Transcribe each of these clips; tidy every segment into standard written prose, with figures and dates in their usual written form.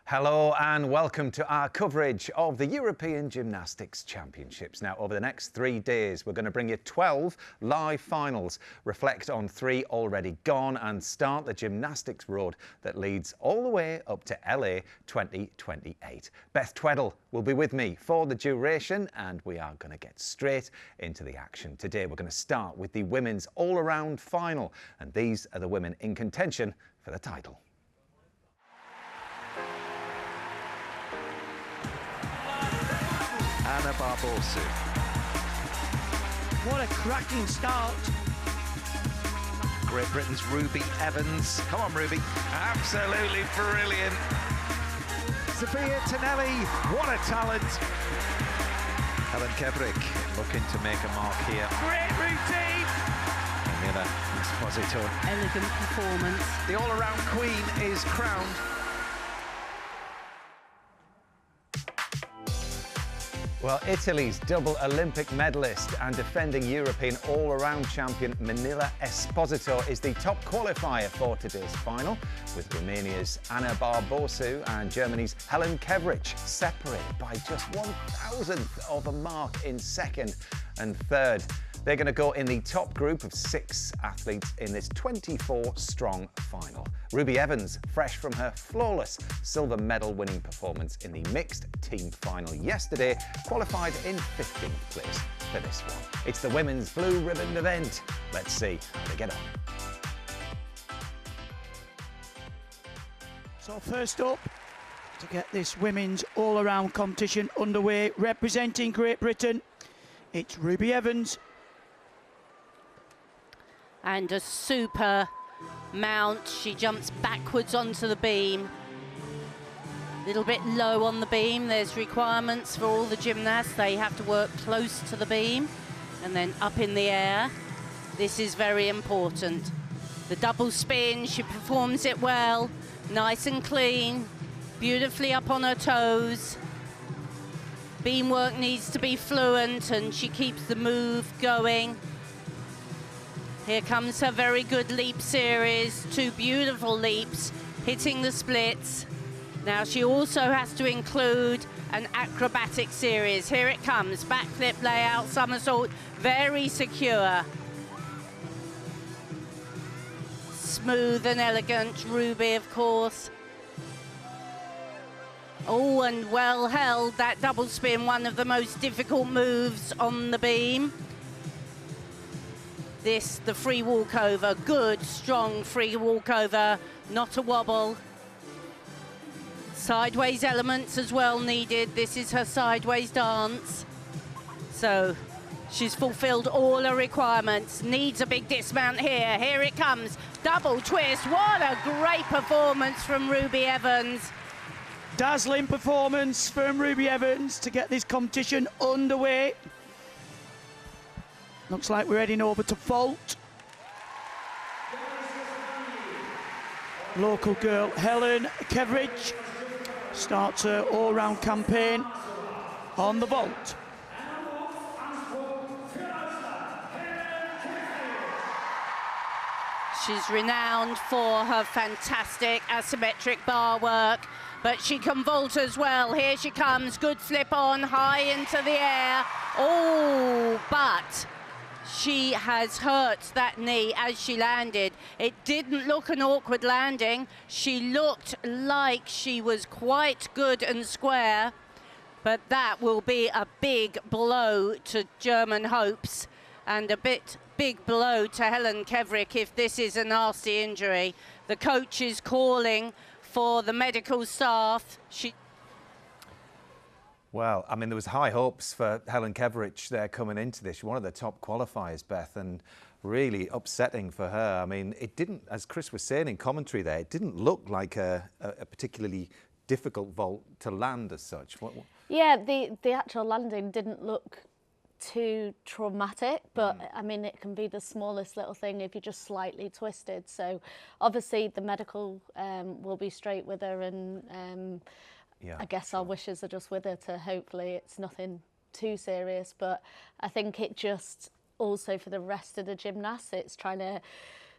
Hello and welcome to our coverage of the European Gymnastics Championships. Now, over the next 3 days, we're going to bring you 12 live finals, reflect on 3 already gone and start the gymnastics road that leads all the way up to LA 2028. Beth Tweddle will be with me for the duration and we are going to get straight into the action. Today, we're going to start with the women's all-around final, and these are the women in contention for the title. Anna Barbosu. What a cracking start. Great Britain's Ruby Evans. Come on, Ruby. Absolutely brilliant. Sophia Tonelli, what a talent. Helen Kevrick looking to make a mark here. Great routine. Manila Esposito. Elegant performance. The all-around queen is crowned. Well, Italy's double Olympic medalist and defending European all-around champion Manila Esposito is the top qualifier for today's final, with Romania's Anna Barbosu and Germany's Helen Kevrick separated by just 1,000th of a mark in second and third. They're going to go in the top group of 6 athletes in this 24-strong final. Ruby Evans, fresh from her flawless silver medal winning performance in the mixed team final yesterday, qualified in 15th place for this one. It's the women's blue ribbon event. Let's see how they get on. So first up, to get this women's all-around competition underway, representing Great Britain, it's Ruby Evans. And a super mount. She jumps backwards onto the beam. A little bit low on the beam. There's requirements for all the gymnasts. They have to work close to the beam and then up in the air. This is very important. The double spin, she performs it well. Nice and clean. Beautifully up on her toes. Beam work needs to be fluent and she keeps the move going. Here comes her very good leap series, 2 beautiful leaps, hitting the splits. Now she also has to include an acrobatic series. Here it comes, backflip, layout, somersault, very secure. Smooth and elegant, Ruby, of course. Oh, and well held, that double spin, one of the most difficult moves on the beam. This, the free walkover, good, strong free walkover, not a wobble. Sideways elements as well needed. This is her sideways dance. So she's fulfilled all her requirements. Needs a big dismount here. Here it comes, double twist. What a great performance from Ruby Evans. Dazzling performance from Ruby Evans to get this competition underway. Looks like we're heading over to vault. Local girl Helen Kevrick starts her all-round campaign on the vault. She's renowned for her fantastic asymmetric bar work, but she can vault as well. Here she comes, good flip on, high into the air. Oh, but she has hurt that knee as she landed. It didn't look an awkward landing. She looked like she was quite good and square, but that will be a big blow to German hopes and a big blow to Helen Kevrick if this is a nasty injury. The coach is calling for the medical staff. Well, I mean, there was high hopes for Helen Kevrick there coming into this. One of the top qualifiers, Beth, and really upsetting for her. I mean, it didn't, as Chris was saying in commentary there, it didn't look like a particularly difficult vault to land as such. Yeah, the actual landing didn't look too traumatic, but I mean, it can be the smallest little thing if you're just slightly twisted. So obviously the medical will be straight with her, and yeah, I guess our wishes are just with her to hopefully it's nothing too serious. But I think it just also for the rest of the gymnasts, it's trying to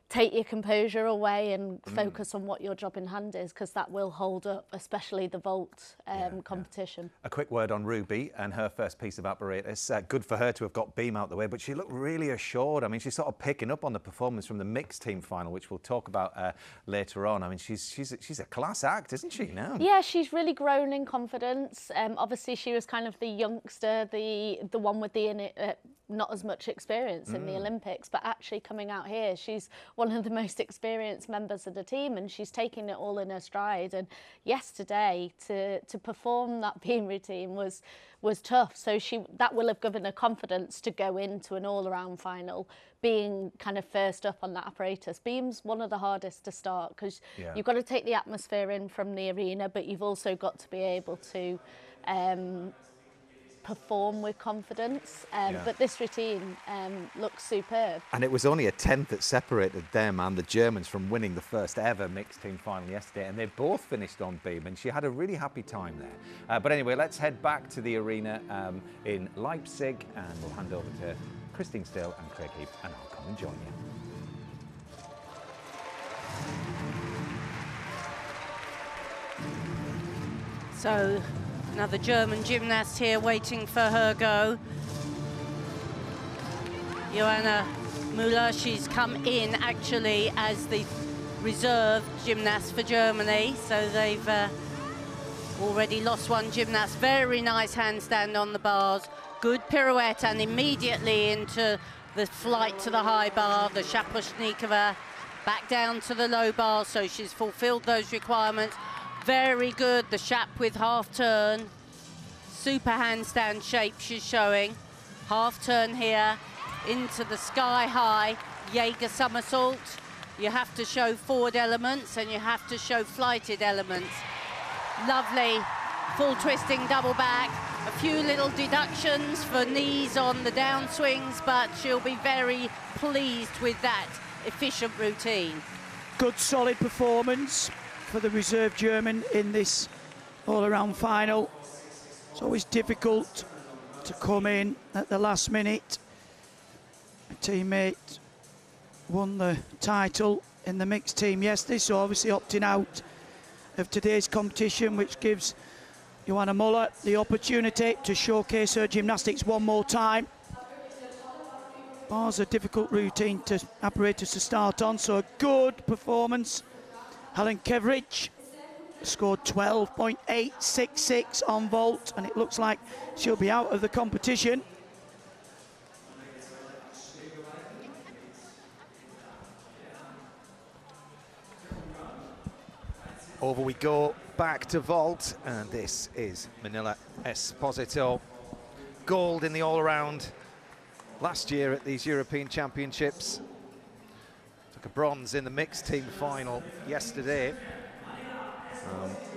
take your composure away and focus on what your job in hand is, because that will hold up, especially the vault competition. A quick word on Ruby and her first piece of apparatus. Good for her to have got beam out the way, but she looked really assured. I mean, she's sort of picking up on the performance from the mixed team final, which we'll talk about later on. I mean, she's a class act, isn't she, now? Yeah, she's really grown in confidence. Obviously, she was kind of the youngster, the one with the not as much experience in the Olympics, but actually coming out here, she's one of the most experienced members of the team, and she's taking it all in her stride. And yesterday, to perform that beam routine was tough. So that will have given her confidence to go into an all-around final, being kind of first up on that apparatus. Beam's one of the hardest to start, because you've got to take the atmosphere in from the arena, but you've also got to be able to perform with confidence. But this routine looks superb. And it was only a tenth that separated them and the Germans from winning the first ever mixed team final yesterday, and they both finished on beam, and she had a really happy time there. But anyway, let's head back to the arena in Leipzig, and we'll hand over to Christine Still and Craig Heap, and I'll come and join you. So another German gymnast here waiting for her go. Joanna Müller, she's come in actually as the reserve gymnast for Germany. So they've already lost one gymnast. Very nice handstand on the bars. Good pirouette, and immediately into the flight to the high bar, the Shaposhnikova, back down to the low bar. So she's fulfilled those requirements. Very good, the Shap with half turn. Super handstand shape she's showing. Half turn here into the sky high Jaeger somersault. You have to show forward elements and you have to show flighted elements. Lovely full twisting double back. A few little deductions for knees on the downswings, but she'll be very pleased with that efficient routine. Good solid performance for the reserve German in this all-around final. It's always difficult to come in at the last minute. A teammate won the title in the mixed team yesterday, so obviously opting out of today's competition, which gives Joanna Müller the opportunity to showcase her gymnastics one more time. Bar's a difficult routine to apparatus to start on, so a good performance. Helen Kevrich scored 12.866 on vault, and it looks like she'll be out of the competition. Over we go, back to vault, and this is Manila Esposito. Gold in the all-around last year at these European Championships. Took a bronze in the mixed team final yesterday,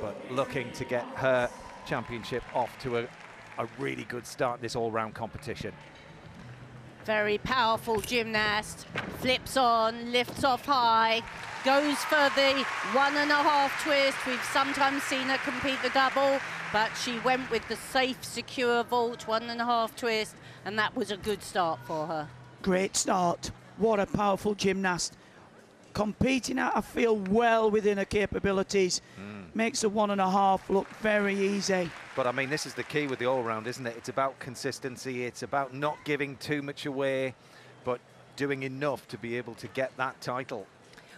but looking to get her championship off to a really good start in this all-round competition. Very powerful gymnast, flips on, lifts off high, goes for the 1.5 twist. We've sometimes seen her compete the double, but she went with the safe, secure vault 1.5 twist, and that was a good start for her. Great start. What a powerful gymnast. Competing at a field well within her capabilities. Makes the 1.5 look very easy. But I mean, this is the key with the all-round, isn't it? It's about consistency. It's about not giving too much away, but doing enough to be able to get that title.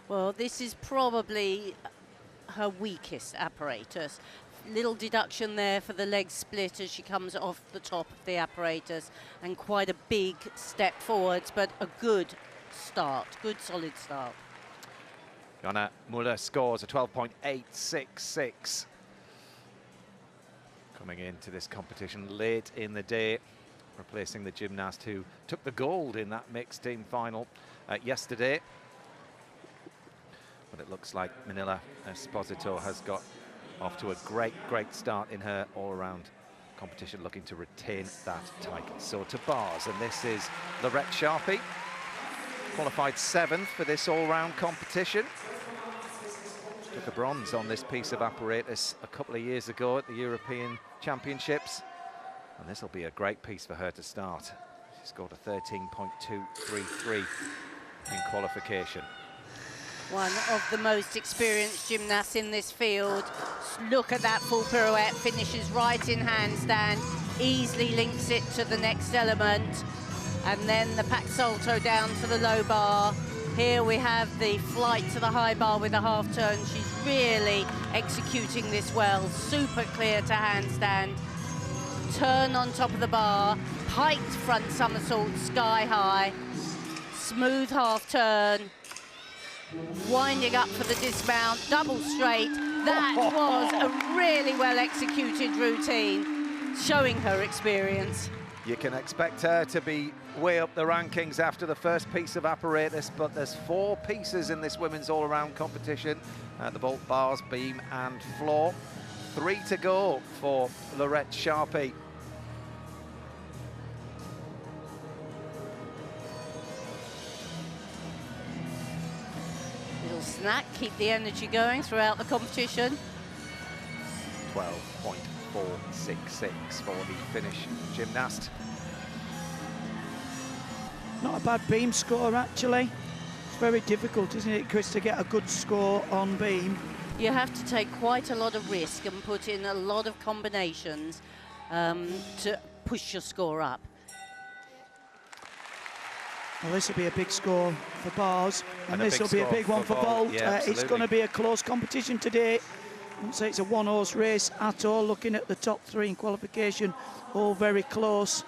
Well, this is probably her weakest apparatus. Little deduction there for the leg split as she comes off the top of the apparatus, and quite a big step forwards, but a good start, good solid start. Joanna Müller scores a 12.866. Coming into this competition late in the day, replacing the gymnast who took the gold in that mixed team final yesterday. But it looks like Manila Esposito has got off to a great start in her all-around competition, looking to retain that title. So to bars, and this is Lorette Sharpie, qualified 7th for this all-round competition. Took a bronze on this piece of apparatus a couple of years ago at the European Championships, and this will be a great piece for her to start. She scored a 13.233 in qualification. One of the most experienced gymnasts in this field. Look at that full pirouette, finishes right in handstand, easily links it to the next element. And then the pack salto down to the low bar. Here we have the flight to the high bar with a half turn. She's really executing this well. Super clear to handstand. Turn on top of the bar, piked front somersault sky high. Smooth half turn. Winding up for the dismount, double straight. That was a really well executed routine, showing her experience. You can expect her to be way up the rankings after the first piece of apparatus, but there's 4 pieces in this women's all-around competition, the vault, bars, beam and floor. 3 to go for Lorette Sharpie. Little snack, keep the energy going throughout the competition. 12.466 for the Finnish gymnast. Not a bad beam score, actually. It's very difficult, isn't it, Chris, to get a good score on beam. You have to take quite a lot of risk and put in a lot of combinations to push your score up. Well, this will be a big score for bars, and this will be a big one for vault. Yeah, it's going to be a close competition today. I wouldn't say it's a one-horse race at all, looking at the top 3 in qualification, all very close.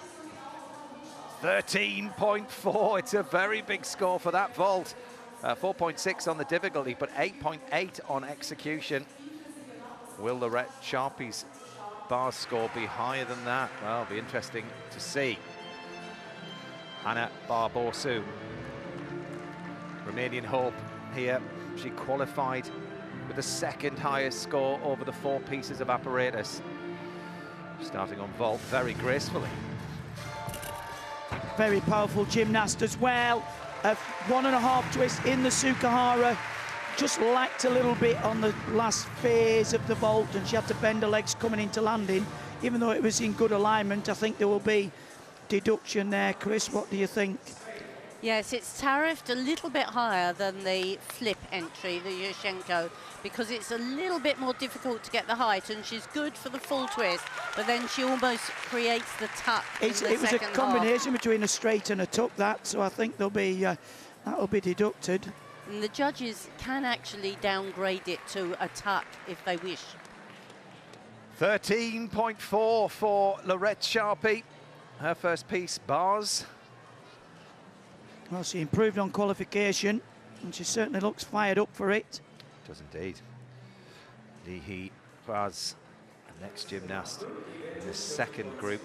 13.4, it's a very big score for that vault. 4.6 on the difficulty, but 8.8 on execution. Will Lorette Sharpie's bar score be higher than that? Well, it'll be interesting to see. Anna Barbosu, Romanian hope here. She qualified with the 2nd highest score over the 4 pieces of apparatus. Starting on vault very gracefully. Very powerful gymnast as well. A 1.5 twist in the Sukahara. Just lacked a little bit on the last phase of the vault, and she had to bend her legs coming into landing. Even though it was in good alignment, I think there will be deduction there. Chris, what do you think? Yes, it's tariffed a little bit higher than the flip entry, the Yushchenko, because it's a little bit more difficult to get the height, and she's good for the full twist, but then she almost creates the tuck in the It was a second combination half. between a straight and a tuck, that, so I think there'll be that'll be deducted. And the judges can actually downgrade it to a tuck if they wish. 13.4 for Lorette Sharpie. Her first piece, bars. Well, she improved on qualification, and she certainly looks fired up for it. Does indeed. Lihi Vaz, the next gymnast in the 2nd group,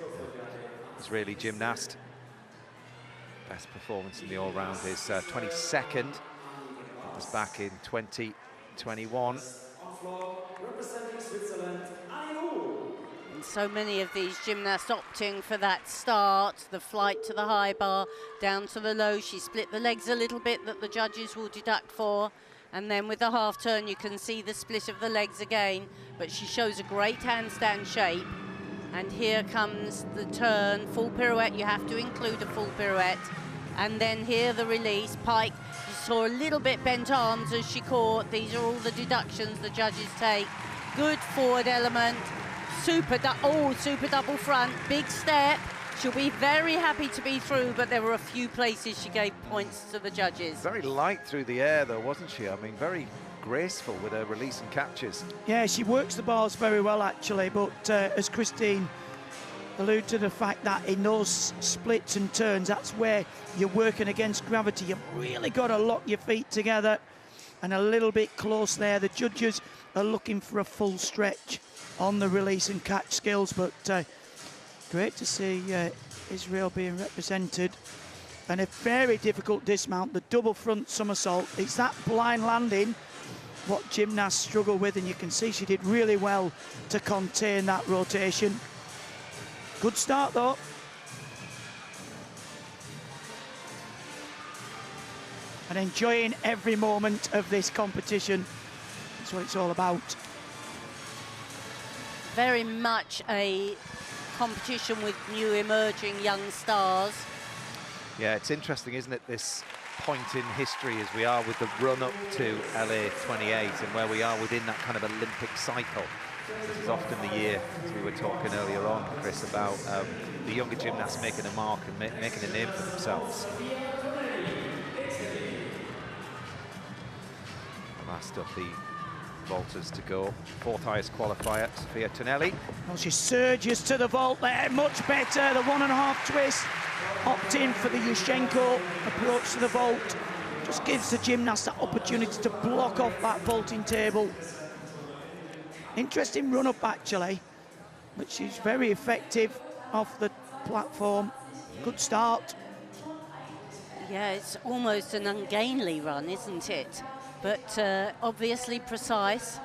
Israeli gymnast. Best performance in the all-round is 22nd. That was back in 2021. And so many of these gymnasts opting for that start, the flight to the high bar, down to the low. She split the legs a little bit that the judges will deduct for. And then with the half turn, you can see the split of the legs again. But she shows a great handstand shape. And here comes the turn, full pirouette. You have to include a full pirouette. And then here the release, pike. You saw a little bit bent arms as she caught. These are all the deductions the judges take. Good forward element. Super double front, big step. She'll be very happy to be through, but there were a few places she gave points to the judges. Very light through the air, though, wasn't she? I mean, very graceful with her release and catches. Yeah, she works the bars very well, actually, but as Christine alluded to the fact that in those splits and turns, that's where you're working against gravity. You've really got to lock your feet together, and a little bit close there. The judges are looking for a full stretch on the release and catch skills, but great to see Israel being represented. And a very difficult dismount, the double front somersault. It's that blind landing what gymnasts struggle with, and you can see she did really well to contain that rotation. Good start though. And enjoying every moment of this competition. That's what it's all about. Very much a competition with new emerging young stars. Yeah, it's interesting, isn't it, this point in history as we are with the run-up to LA 28 and where we are within that kind of Olympic cycle. This is often the year, as we were talking earlier on, Chris, about the younger gymnasts making a mark and making a name for themselves. The last of the vaulters to go. Fourth highest qualifier, Sophia Tonelli. Well, she surges to the vault there, much better. The 1.5 twist, opt in for the Yushchenko approach to the vault. Just gives the gymnast that opportunity to block off that vaulting table. Interesting run-up, actually, but she's very effective off the platform. Good start. Yeah, it's almost an ungainly run, isn't it? But obviously precise.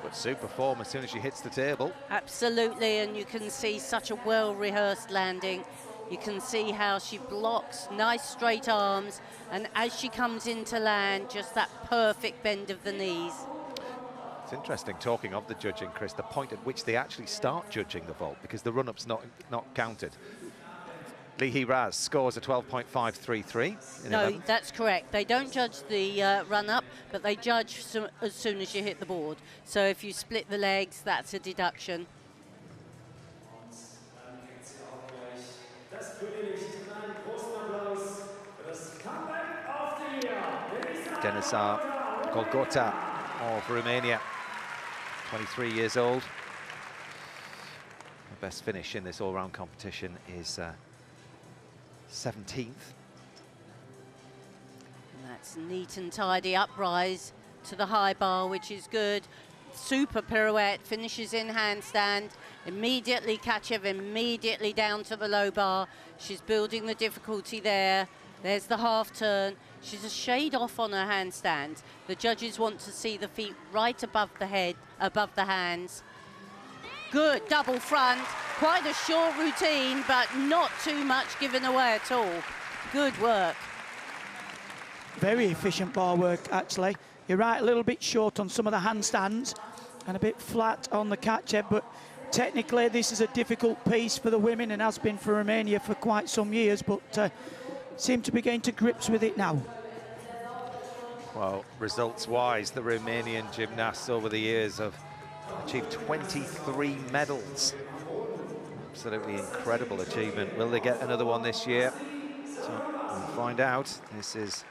But super form as soon as she hits the table. Absolutely, and you can see such a well-rehearsed landing. You can see how she blocks, nice straight arms, and as she comes into land, just that perfect bend of the knees. It's interesting, talking of the judging, Chris, the point at which they actually start judging the vault, because the run-up's not counted. Lee Hee Raz scores a 12.533. No, that's correct. They don't judge the run-up, but they judge as soon as you hit the board. So if you split the legs, that's a deduction. Denisa Golgota of Romania, 23 years old. The best finish in this all-round competition is 17th. And that's neat and tidy uprise to the high bar, which is good. Super pirouette, finishes in handstand, immediately Kachev, immediately down to the low bar. She's building the difficulty there. There's the half turn. She's a shade off on her handstand. The judges want to see the feet right above the head, above the hands. Good double front, quite a short routine, but not too much given away at all. Good work. Very efficient bar work, actually. You're right, a little bit short on some of the handstands and a bit flat on the Kachev, but technically this is a difficult piece for the women and has been for Romania for quite some years, but seem to be getting to grips with it now. Well, results-wise, the Romanian gymnasts over the years have achieved 23 medals. Absolutely incredible achievement. Will they get another one this year? So we'll find out. This is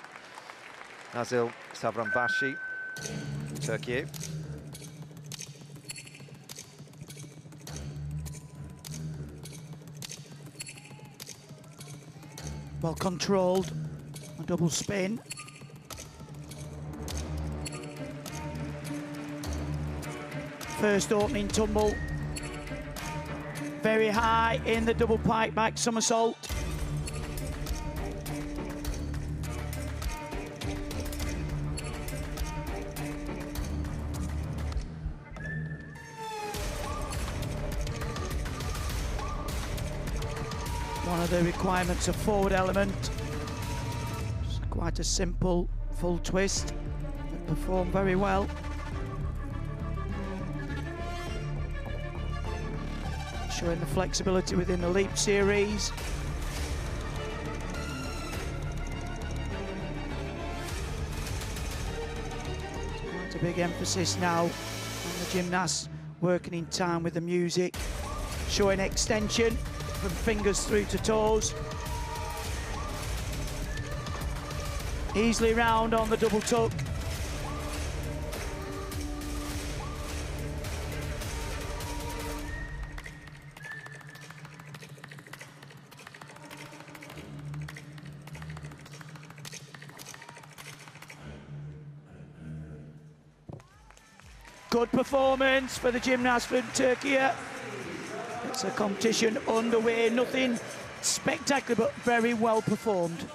Nazil Savranbashi, Turkey. Well controlled, a double spin. First opening tumble, very high in the double pike back somersault. One of the requirements of forward element. It's quite a simple full twist, but performed very well. Showing the flexibility within the leap series. Quite a big emphasis now on the gymnasts working in time with the music. Showing extension from fingers through to toes. Easily round on the double tuck. Good performance for the gymnast from Turkey. It's a competition underway, nothing spectacular, but very well performed.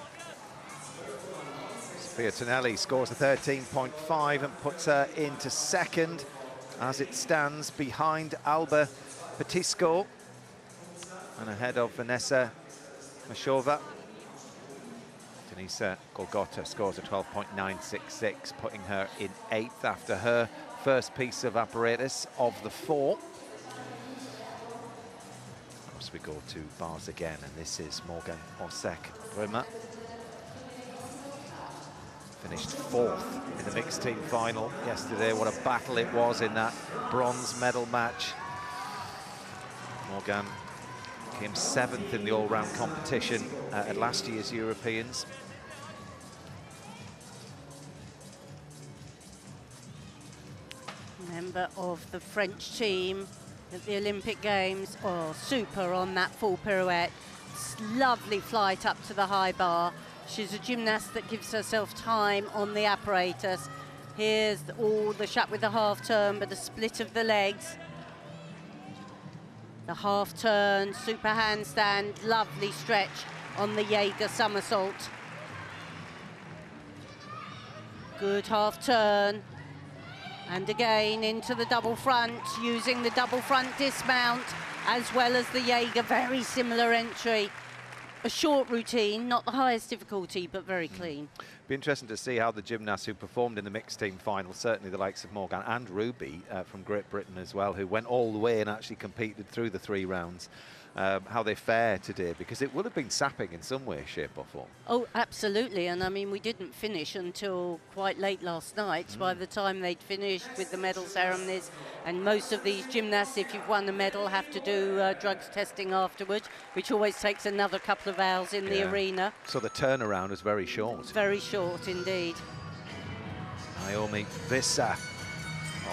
Sophia Tonelli scores a 13.5 and puts her into second as it stands behind Alba Petisco and ahead of Vanessa Mashova. Denisa Golgota scores a 12.966, putting her in 8th after her first piece of apparatus of the 4. As we go to bars again, and this is Morgan Osek Römer. Finished 4th in the mixed team final yesterday. What a battle it was in that bronze medal match. Morgan came 7th in the all-round competition at last year's Europeans. Member of the French team at the Olympic Games. Oh, super on that full pirouette. Lovely flight up to the high bar. She's a gymnast that gives herself time on the apparatus. Here's the shot with the half turn, but a split of the legs. The half turn, super handstand, lovely stretch on the Jaeger somersault. Good half turn. And again into the double front, using the double front dismount as well as the Jaeger. Very similar entry. A short routine, not the highest difficulty, but very clean. Be interesting to see how the gymnasts who performed in the mixed team final, certainly the likes of Morgan and Ruby from Great Britain as well, who went all the way and actually competed through the 3 rounds, how they fare today, because it would have been sapping in some way, shape or form. Oh, absolutely. And I mean, we didn't finish until quite late last night. By the time they'd finished with the medal ceremonies, and most of these gymnasts, if you've won a medal, have to do drugs testing afterwards, which always takes another couple of hours in the arena. So the turnaround is very short. Very short indeed. Naomi Visser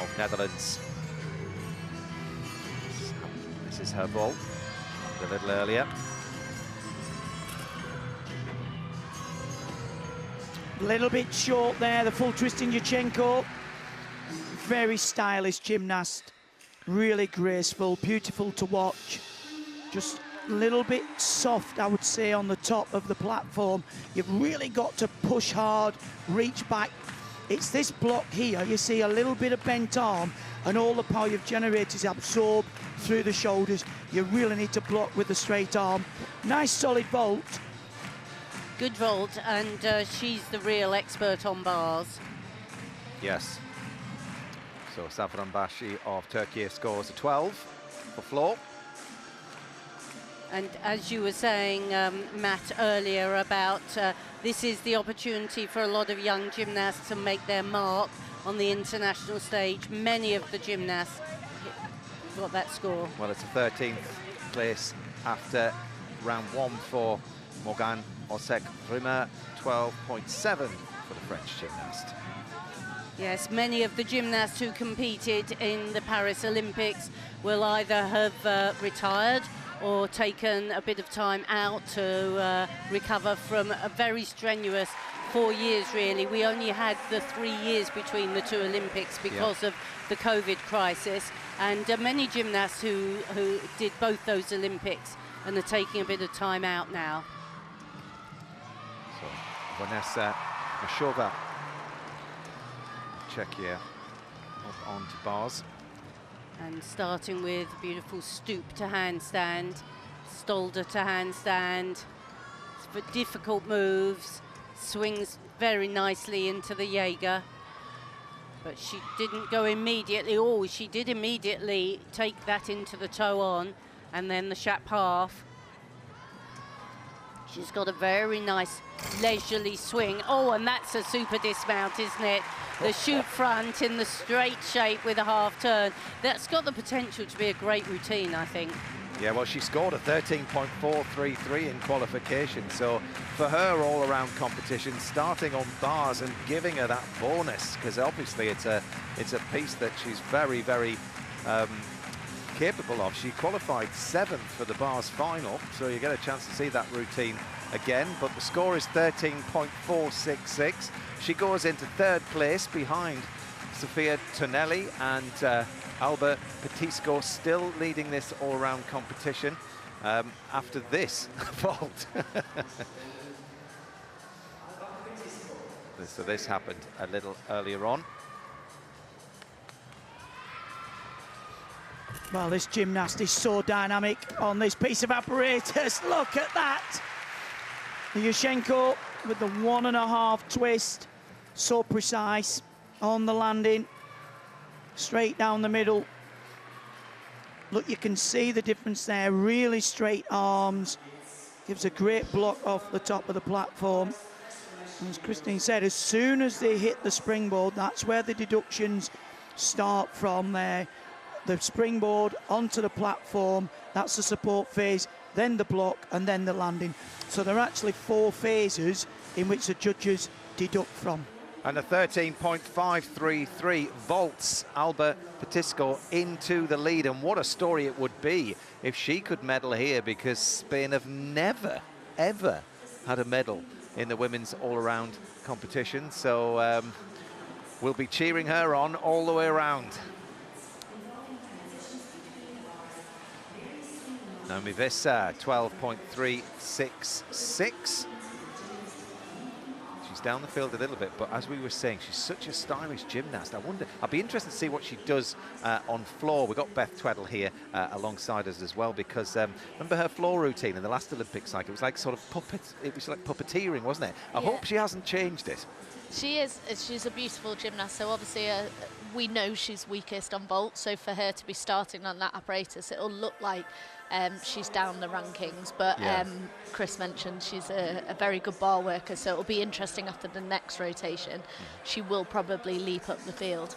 of Netherlands. This is her vault. A little earlier. A little bit short there, the full twist in Yurchenko. Very stylish gymnast, really graceful, beautiful to watch. Just a little bit soft, I would say, on the top of the platform. You've really got to push hard, reach back. It's this block here, you see a little bit of bent arm, and all the power you've generated is absorbed through the shoulders. You really need to block with the straight arm. Nice solid vault. Good vault, and she's the real expert on bars. Yes. So Savranbashi of Turkey scores a 12 for floor. And as you were saying, Matt, earlier about this is the opportunity for a lot of young gymnasts to make their mark on the international stage. Many of the gymnasts got that score. Well, it's a 13th place after round 1 for Morgan Osek-Rümer, 12.7 for the French gymnast. Yes, many of the gymnasts who competed in the Paris Olympics will either have retired or taken a bit of time out to recover from a very strenuous 4 years, really. We only had the 3 years between the 2 Olympics because of the COVID crisis, and many gymnasts who did both those Olympics and are taking a bit of time out now. So Vanessa Mashova, Czechia, up onto bars. And starting with beautiful stoop to handstand, stolder to handstand, for difficult moves, swings very nicely into the Jaeger. But she didn't go immediately. Oh, she did immediately take that into the toe on, and then the Shap half. She's got a very nice leisurely swing. Oh, and that's a super dismount, isn't it? The shoot front in the straight shape with a half turn. That's got the potential to be a great routine, I think. Yeah, well, she scored a 13.433 in qualification. So for her all-around competition, starting on bars and giving her that bonus, because obviously it's a piece that she's very, very capable of. She qualified 7th for the bars final, so you get a chance to see that routine again. But the score is 13.466. She goes into 3rd place behind Sofia Tonelli and Alba Petisco, still leading this all-round competition after this vault. So this happened a little earlier on. Well, this gymnast is so dynamic on this piece of apparatus. Look at that. Yurchenko with the 1.5 twist. So precise on the landing. Straight down the middle. Look, you can see the difference there. Really straight arms. Gives a great block off the top of the platform. As Christine said, as soon as they hit the springboard, that's where the deductions start from there. The springboard onto the platform, that's the support phase, then the block, and then the landing. So there are actually 4 phases in which the judges deduct from. And a 13.533 vaults Alba Petisco into the lead. And what a story it would be if she could medal here, because Spain have never, ever had a medal in the women's all-around competition. So we'll be cheering her on all the way around. Naomi Vissa, 12.366. She's down the field a little bit, but as we were saying, she's such a stylish gymnast. I'll be interested to see what she does on floor. We've got Beth Tweddle here alongside us as well, because remember her floor routine in the last Olympics? Like, it was like sort of puppeteering, wasn't it? I hope she hasn't changed it. She is. She's a beautiful gymnast. So obviously we know she's weakest on vault. So for her to be starting on that apparatus, it'll look like she's down the rankings. But Chris mentioned she's a very good bar worker. So it'll be interesting after the next rotation. She will probably leap up the field.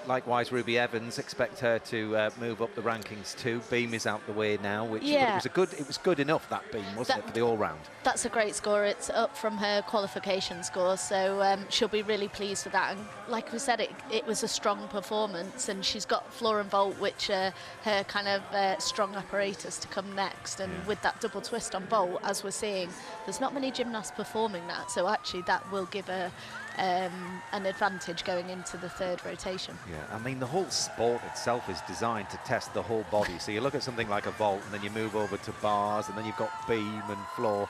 Likewise, Ruby Evans, expect her to move up the rankings too. Beam is out the way now, which it was good enough, that beam, wasn't it, for the all-round? That's a great score. It's up from her qualification score, so she'll be really pleased with that. And like we said, it was a strong performance, and she's got floor and vault, which are her kind of strong apparatus to come next. And with that double twist on vault, as we're seeing, there's not many gymnasts performing that, so actually that will give her an advantage going into the 3rd rotation. Yeah, I mean, the whole sport itself is designed to test the whole body. So you look at something like a vault, and then you move over to bars, and then you've got beam and floor.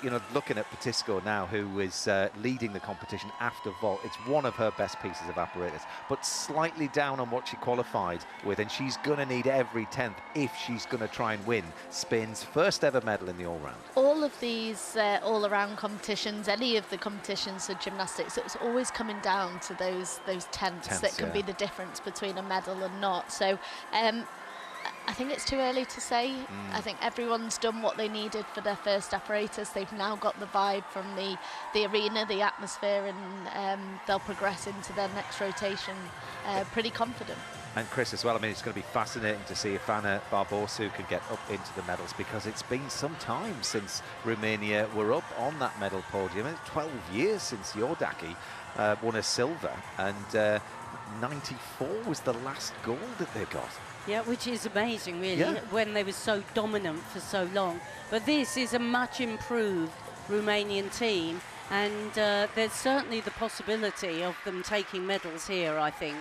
You know, looking at Petisco now, who is leading the competition after vault, it's one of her best pieces of apparatus, but slightly down on what she qualified with, and she's going to need every 10th if she's going to try and win Spain's first ever medal in the all-round. All of these all-around competitions, any of the competitions of gymnastics, it's always coming down to those tenths that can be the difference between a medal and not. So I think it's too early to say. I think everyone's done what they needed for their first apparatus. They've now got the vibe from the arena, the atmosphere, and they'll progress into their next rotation pretty confident. And Chris as well, I mean, it's going to be fascinating to see if Anna Barbosu can get up into the medals, because it's been some time since Romania were up on that medal podium. It's 12 years since Iordaki won a silver, and 94 was the last gold that they got. Yeah, which is amazing, really, when they were so dominant for so long. But this is a much improved Romanian team, and there's certainly the possibility of them taking medals here, I think.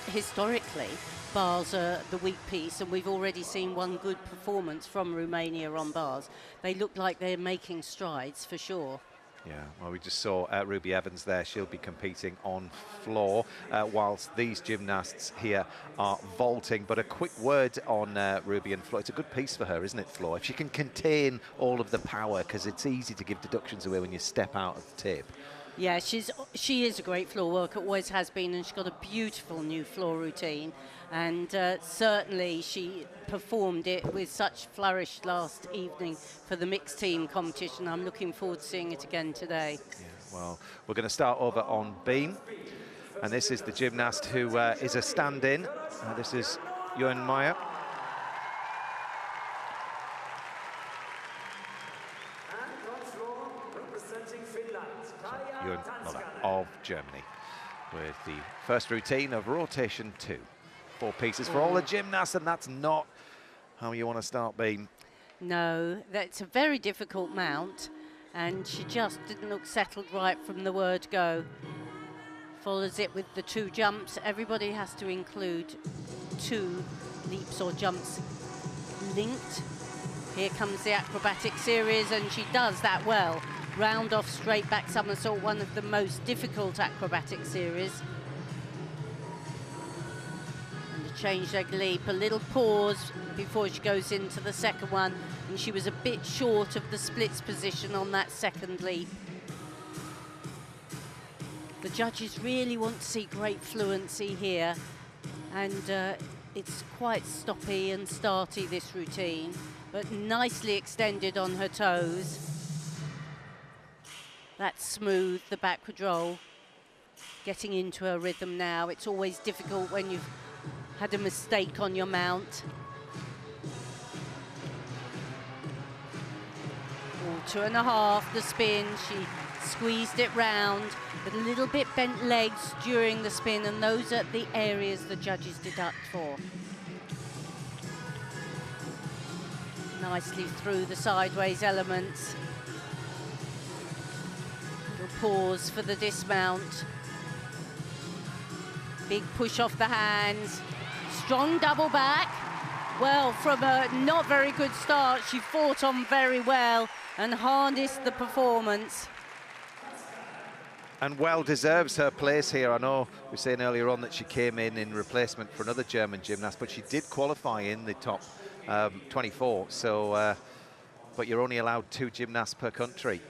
Historically, bars are the weak piece, and we've already seen one good performance from Romania on bars. They look like they're making strides, for sure. Yeah, well, we just saw Ruby Evans there. She'll be competing on floor, whilst these gymnasts here are vaulting. But a quick word on Ruby and floor. It's a good piece for her, isn't it, floor? If she can contain all of the power, because it's easy to give deductions away when you step out of the tape. Yeah, she is a great floor worker, always has been, and she's got a beautiful new floor routine. And certainly she performed it with such flourish last evening for the mixed team competition. I'm looking forward to seeing it again today. Yeah, well, we're going to start over on beam. And this is the gymnast who is a stand-in. This is Johan Meyer. Johan Muller of Germany, with the first routine of rotation 2. 4 pieces for all the gymnasts, and that's not how you want to start beam. No, that's a very difficult mount, and she just didn't look settled right from the word go. Follows it with the 2 jumps. Everybody has to include 2 leaps or jumps linked. Here comes the acrobatic series, and she does that well. Round off straight back somersault, one of the most difficult acrobatic series. And a change leg leap, a little pause before she goes into the second one, and she was a bit short of the splits position on that second leap. The judges really want to see great fluency here, and it's quite stoppy and starty, this routine, but nicely extended on her toes. that smooth, the backward roll. Getting into her rhythm now. It's always difficult when you've had a mistake on your mount. Oh, 2.5, the spin. She squeezed it round with a little bit bent legs during the spin, and those are the areas the judges deduct for. Nicely through the sideways elements. Little pause for the dismount. Big push off the hands. Strong double back. Well, from a not very good start, she fought on very well and harnessed the performance. And well deserves her place here. I know we were saying earlier on that she came in replacement for another German gymnast, but she did qualify in the top 24. So, but you're only allowed 2 gymnasts per country.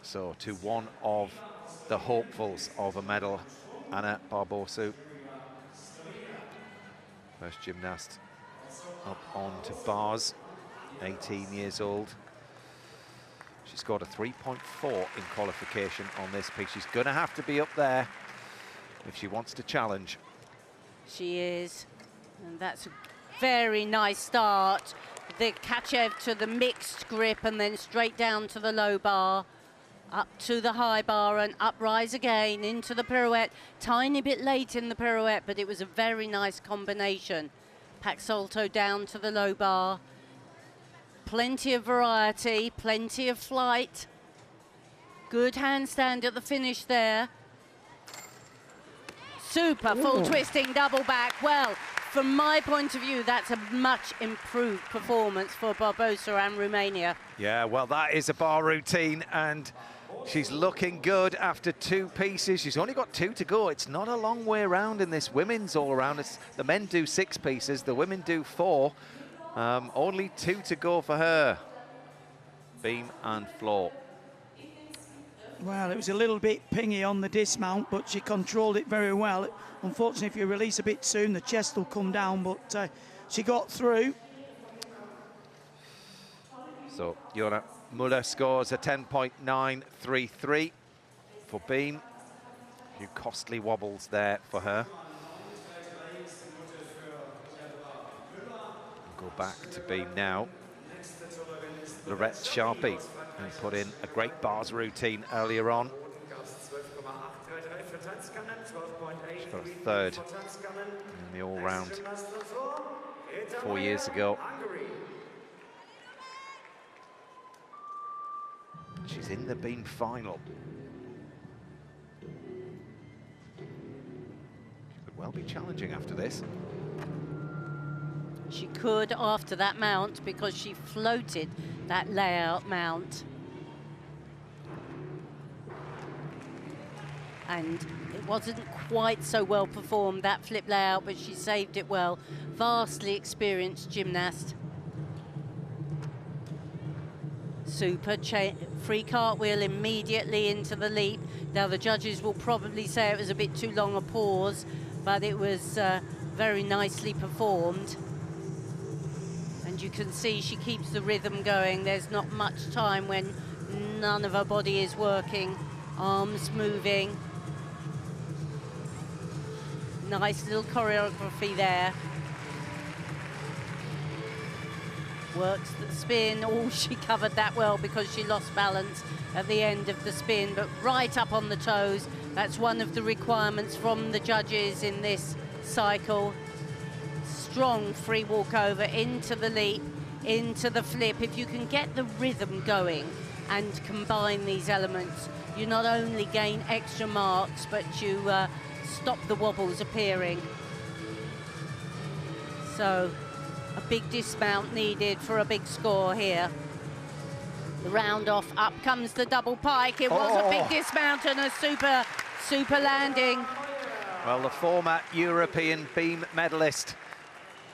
So to one of the hopefuls of a medal, Anna Barbosu. First gymnast up onto bars, 18 years old. She scored a 3.4 in qualification on this piece. She's going to have to be up there if she wants to challenge. She is, and that's a very nice start. The Kachev to the mixed grip and then straight down to the low bar. Up to the high bar and uprise again into the pirouette. Tiny bit late in the pirouette, but it was a very nice combination. Pack salto down to the low bar. Plenty of variety, plenty of flight. Good handstand at the finish there. Super full twisting double back. Well, from my point of view, that's a much improved performance for Barbosa and Romania. Yeah, well, that is a bar routine, and she's looking good after 2 pieces. She's only got 2 to go. It's not a long way around in this women's all-around. The men do 6 pieces, the women do 4. Only 2 to go for her. Beam and floor. Well, it was a little bit pingy on the dismount, but she controlled it very well. Unfortunately, if you release a bit soon, the chest will come down, but she got through. So Jonna Muller scores a 10.933 for Beam. A few costly wobbles there for her. Go back to Beam now. Lorette Sharpie, who put in a great bars routine earlier on. She got a 3rd in the all-round 4 years ago. She's in the Beam final. She could well be challenging after this. She could after that mount because she floated that layout mount. And it wasn't quite so well performed, that flip layout, but she saved it well. Vastly experienced gymnast. Super free cartwheel immediately into the leap. Now the judges will probably say it was a bit too long a pause, but it was very nicely performed. And you can see she keeps the rhythm going. There's not much time when none of her body is working. Arms moving. Nice little choreography there. Works the spin. Oh, she covered that well because she lost balance at the end of the spin, but right up on the toes. That's one of the requirements from the judges in this cycle. Strong free walkover into the leap, into the flip. If you can get the rhythm going and combine these elements, you not only gain extra marks, but you stop the wobbles appearing. So a big dismount needed for a big score here. The round off, up comes the double pike. It was a big dismount and a super landing. Well, the former European beam medalist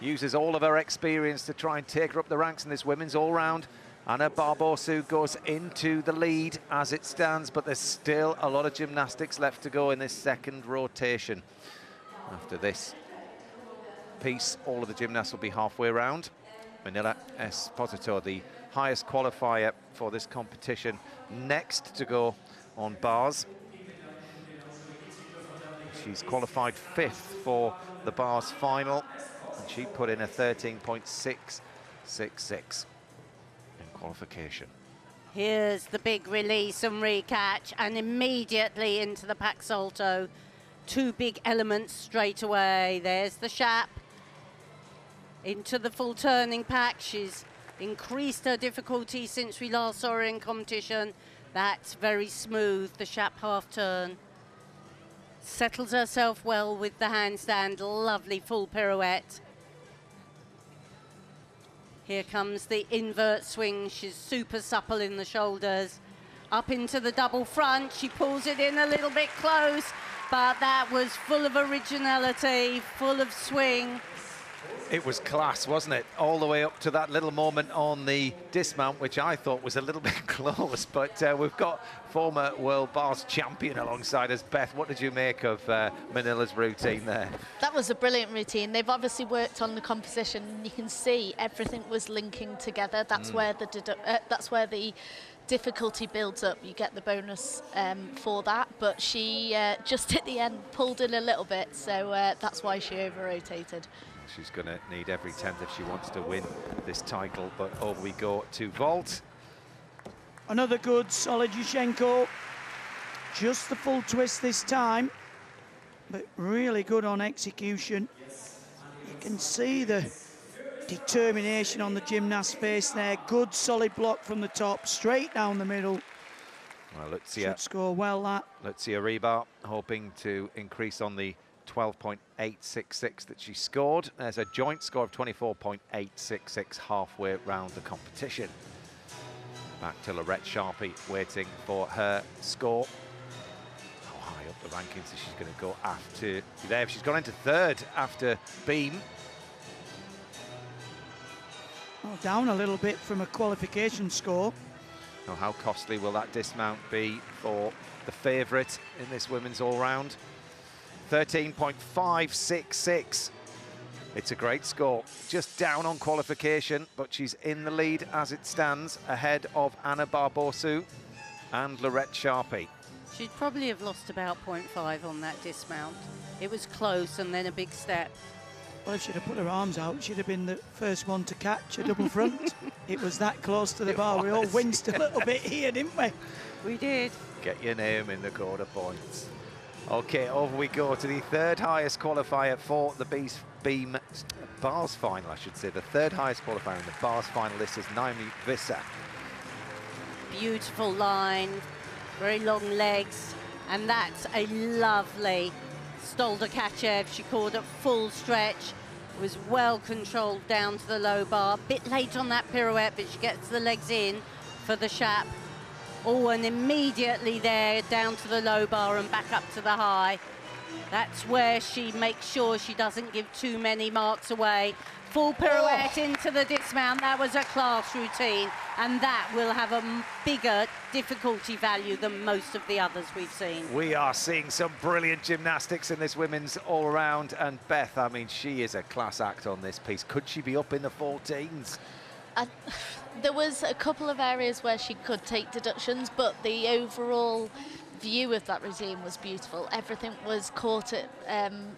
uses all of her experience to try and take her up the ranks in this women's all-round. Anna Barbosu goes into the lead as it stands, but there's still a lot of gymnastics left to go in this second rotation. After this piece, all of the gymnasts will be halfway around. Manila Esposito, the highest qualifier for this competition, next to go on bars. She's qualified 5th for the bars final, and she put in a 13.666 in qualification. Here's the big release and recatch, and immediately into the pack salto. 2 big elements straight away. There's the Shap into the full turning pack. She's increased her difficulty since we last saw her in competition. That's very smooth, the Shap half turn. Settles herself well with the handstand. Lovely full pirouette. Here comes the invert swing. She's super supple in the shoulders. Up into the double front. She pulls it in a little bit close, but that was full of originality, full of swing. It was class, wasn't it? All the way up to that little moment on the dismount, which I thought was a little bit close, but we've got former world bars champion alongside us. Beth, what did you make of Manila's routine there? That was a brilliant routine. They've obviously worked on the composition, and you can see everything was linking together. That's where the difficulty builds up. You get the bonus for that, but she just at the end pulled in a little bit, so that's why she over-rotated. She's going to need every 10th if she wants to win this title, but over we go to vault. Another good, solid Yushchenko. Just the full twist this time, but really good on execution. You can see the determination on the gymnast's face there. Good, solid block from the top, straight down the middle. Well, let's see. Should score well, that. Let's see a rebar, hoping to increase on the 12.866 that she scored. There's a joint score of 24.866 halfway round the competition. Back to Lorette Sharpie, waiting for her score. How high up the rankings is she going to go after there? She's gone into 3rd after Beam. Oh, down a little bit from a qualification score. Now, how costly will that dismount be for the favourite in this women's all-round? 13.566. It's a great score. Just down on qualification, but she's in the lead as it stands, ahead of Anna Barbosu and Lorette Sharpie. She'd probably have lost about 0.5 on that dismount. It was close and then a big step. Well, if she'd have put her arms out, she'd have been the first one to catch a double front. It was that close to the bar. We all winced a little bit here, didn't we? We did. Get your name in the quarter points. Okay, over we go to the 3rd highest qualifier for the Beam bars final, I should say. The 3rd highest qualifier in the bars final. This is Naomi Visser. Beautiful line, very long legs, and that's a lovely Stolderkachev. She called it full stretch. It was well controlled down to the low bar. Bit late on that pirouette, but she gets the legs in for the Shap. Oh, and immediately there, down to the low bar and back up to the high. That's where she makes sure she doesn't give too many marks away. Full pirouette into the dismount. That was a class routine, and that will have a bigger difficulty value than most of the others we've seen. We are seeing some brilliant gymnastics in this women's all-round, and Beth, I mean, she is a class act on this piece. Could she be up in the 14s? There was a couple of areas where she could take deductions, but the overall view of that routine was beautiful. Everything was caught at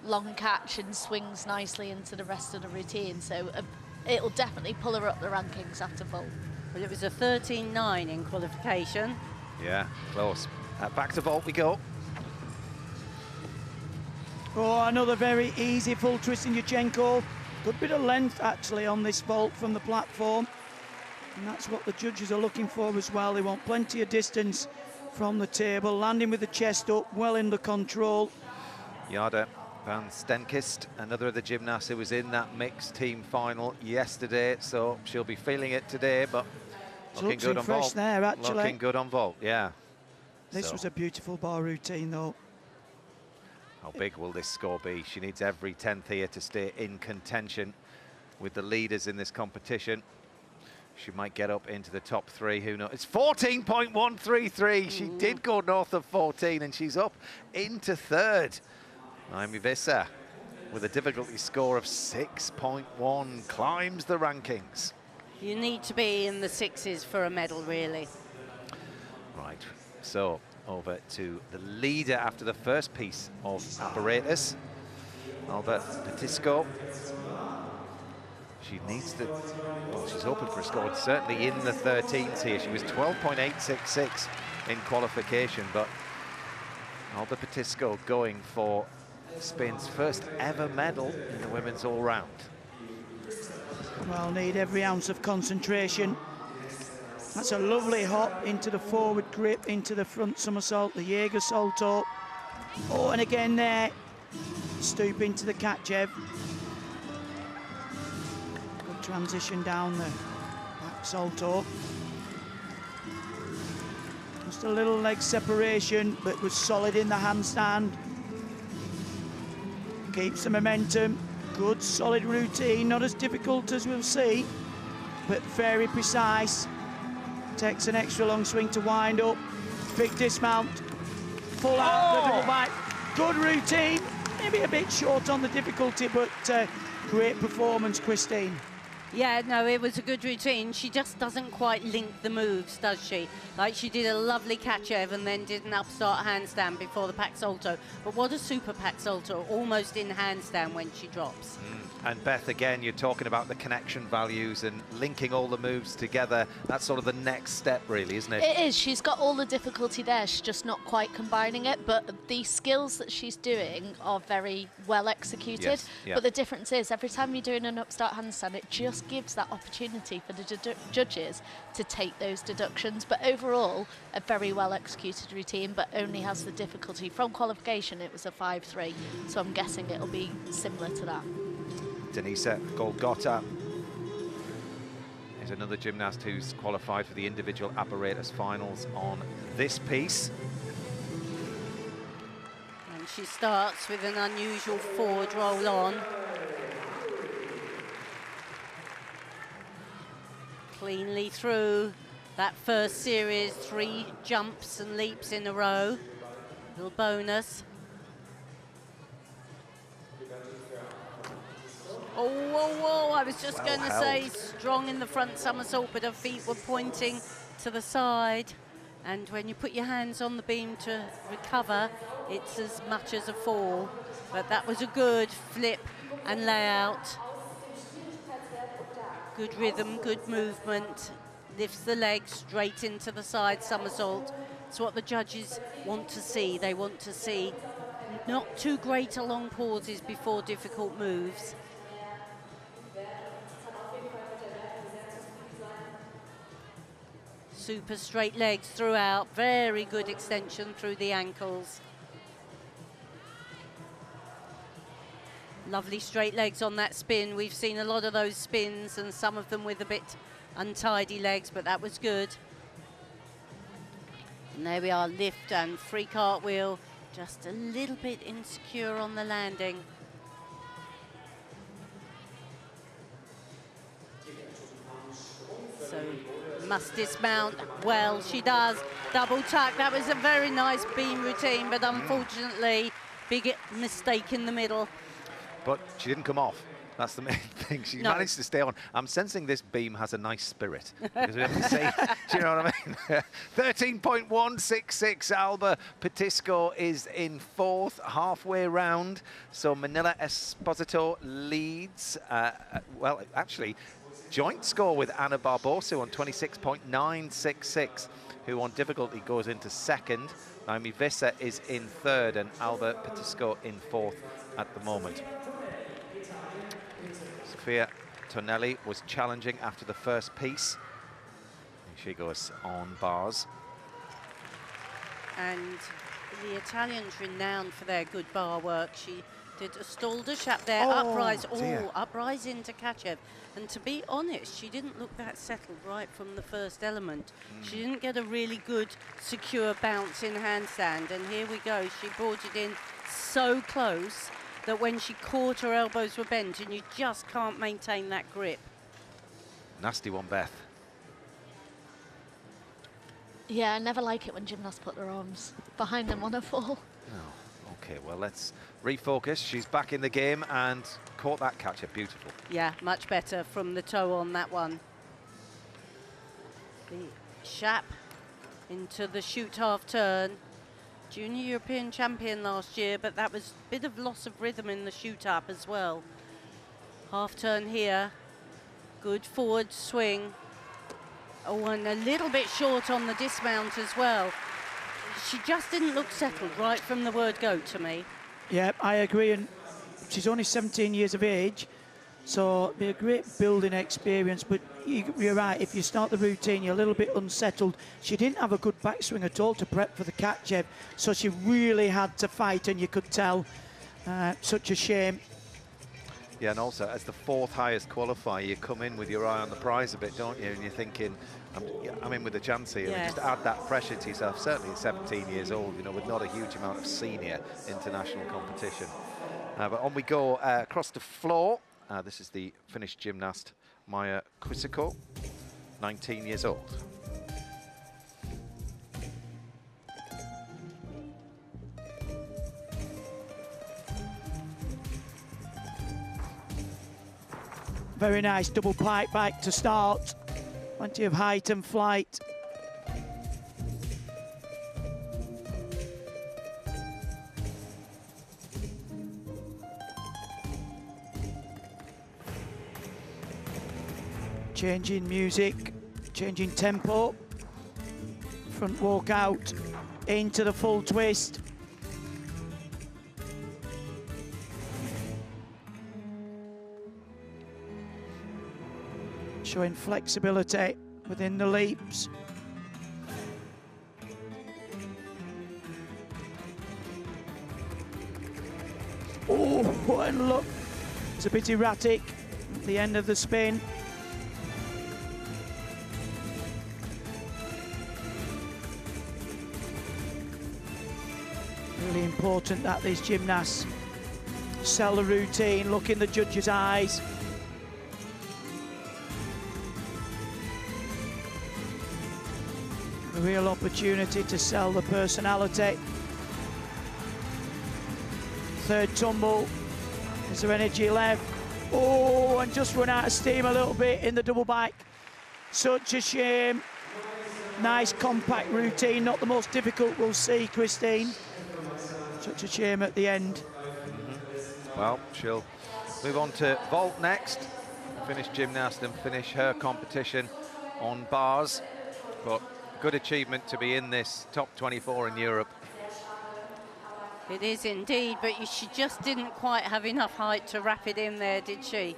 long catch and swings nicely into the rest of the routine, so it'll definitely pull her up the rankings after vault. Well, it was a 13.9 in qualification. Yeah, close. Back to vault we go. Oh, another very easy full twist in Yushchenko. Good bit of length, actually, on this vault from the platform. And that's what the judges are looking for as well. They want plenty of distance from the table, landing with the chest up, well in the control. Jada van Stenkist, another of the gymnasts who was in that mixed team final yesterday, so she'll be feeling it today, but looking good on vault. There, actually. Looking good on vault, yeah. This was a beautiful bar routine, though. How big will this score be? She needs every 10th here to stay in contention with the leaders in this competition. She might get up into the top 3, who knows? It's 14.133. She did go north of 14, and she's up into 3rd. Naomi Visser. with a difficulty score of 6.1, climbs the rankings. You need to be in the 6s for a medal, really. Right, so over to the leader after the first piece of apparatus, Alba Petisco. She needs to, well, she's hoping for a score certainly in the 13s here. She was 12.866 in qualification, but Alba Petisco going for Spain's first ever medal in the women's all-round. Well, need every ounce of concentration. That's a lovely hop into the forward grip, into the front somersault, the Jaeger salto. Oh, and again there, stoop into the Kachev. Good transition down the back salto. Just a little leg separation, but was solid in the handstand. Keeps the momentum. Good, solid routine, not as difficult as we'll see, but very precise. Takes an extra long swing to wind up. Big dismount. Full out the double back. Good routine. Maybe a bit short on the difficulty, but great performance, Christine. Yeah, no, it was a good routine. She just doesn't quite link the moves, does she? Like, she did a lovely Kachev and then did an upstart handstand before the pack salto. But what a super pack salto, almost in handstand when she drops. And Beth, again, you're talking about the connection values and linking all the moves together. That's sort of the next step, really, isn't it? It is. She's got all the difficulty there. She's just not quite combining it. But the skills that she's doing are very well executed. Yes, yeah. But the difference is, every time you're doing an upstart handstand, it just gives that opportunity for the judges to take those deductions. But overall, a very well executed routine, but only has the difficulty. From qualification, it was a 5-3. So I'm guessing it'll be similar to that. Denisa Golgota is another gymnast who's qualified for the individual apparatus finals on this piece. And she starts with an unusual forward roll on. Cleanly through that first series, 3 jumps and leaps in a row. Little bonus. Oh, whoa, whoa, I was just Well going to say strong in the front somersault, but her feet were pointing to the side. And when you put your hands on the beam to recover, it's as much as a fall. But that was a good flip and layout. Good rhythm, good movement. Lifts the legs straight into the side somersault. It's what the judges want to see. They want to see not too great a long pauses before difficult moves. Super straight legs throughout, very good extension through the ankles. Lovely straight legs on that spin. We've seen a lot of those spins and some of them with a bit untidy legs, but that was good. And there we are, lift and free cartwheel, just a little bit insecure on the landing. So must dismount. Well, she does. Double tuck. That was a very nice beam routine, but unfortunately, big mistake in the middle. But she didn't come off. That's the main thing. She managed to stay on. I'm sensing this beam has a nice spirit. Because we have to say, do you know what I mean? 13.166. Alba Petisco is in 4th, halfway round. So Manila Esposito leads. Well, actually, joint score with Ana Barbosa on 26.966, who on difficulty goes into 2nd. Naomi Visser is in 3rd and Alba Petisco in 4th at the moment. Sofia Tonelli was challenging after the first piece. She goes on bars. And the Italians renowned for their good bar work. She did a Stalder up there, uprise, uprise into Kachev. And to be honest, she didn't look that settled right from the first element. She didn't get a really good, secure bounce in handstand. And here we go, she brought it in so close that when she caught, her elbows were bent, and you just can't maintain that grip. Nasty one, Beth. Yeah, I never like it when gymnasts put their arms behind them on a fall. Oh, Okay, well, let's refocus. She's back in the game and caught that catcher. Beautiful. Yeah, much better from the toe on that one. The Shap into the shoot half turn. Junior European champion last year, but that was a bit of loss of rhythm in the shoot up as well. Half turn here. Good forward swing. Oh, and a little bit short on the dismount as well. She just didn't look settled right from the word go to me. Yeah, I agree, and she's only 17 years of age, so it'll be a great building experience, but you're right, if you start the routine, you're a little bit unsettled. She didn't have a good backswing at all to prep for the catch, Ev, so she really had to fight, and you could tell. Such a shame. Yeah, and also, as the 4th highest qualifier, you come in with your eye on the prize a bit, don't you? And you're thinking, I'm in with a chance here. Yes. And just add that pressure to yourself, certainly at 17 years old, you know, with not a huge amount of senior international competition. But on we go across the floor. This is the Finnish gymnast, Maija Kuusikko, 19 years old. Very nice double pipe back to start. Plenty of height and flight. Changing music, changing tempo. Front walk out into the full twist. Showing flexibility within the leaps. Oh, and look, it's a bit erratic at the end of the spin. Really important that these gymnasts sell the routine, look in the judges' eyes. A real opportunity to sell the personality. Third tumble. Is there energy left? Oh, and just run out of steam a little bit in the double back. Such a shame. Nice compact routine, not the most difficult we'll see, Christine. Such a shame at the end. Well, she'll move on to vault next. Finnish gymnast and finish her competition on bars. But good achievement to be in this top 24 in Europe. It is indeed, but she just didn't quite have enough height to wrap it in there, did she?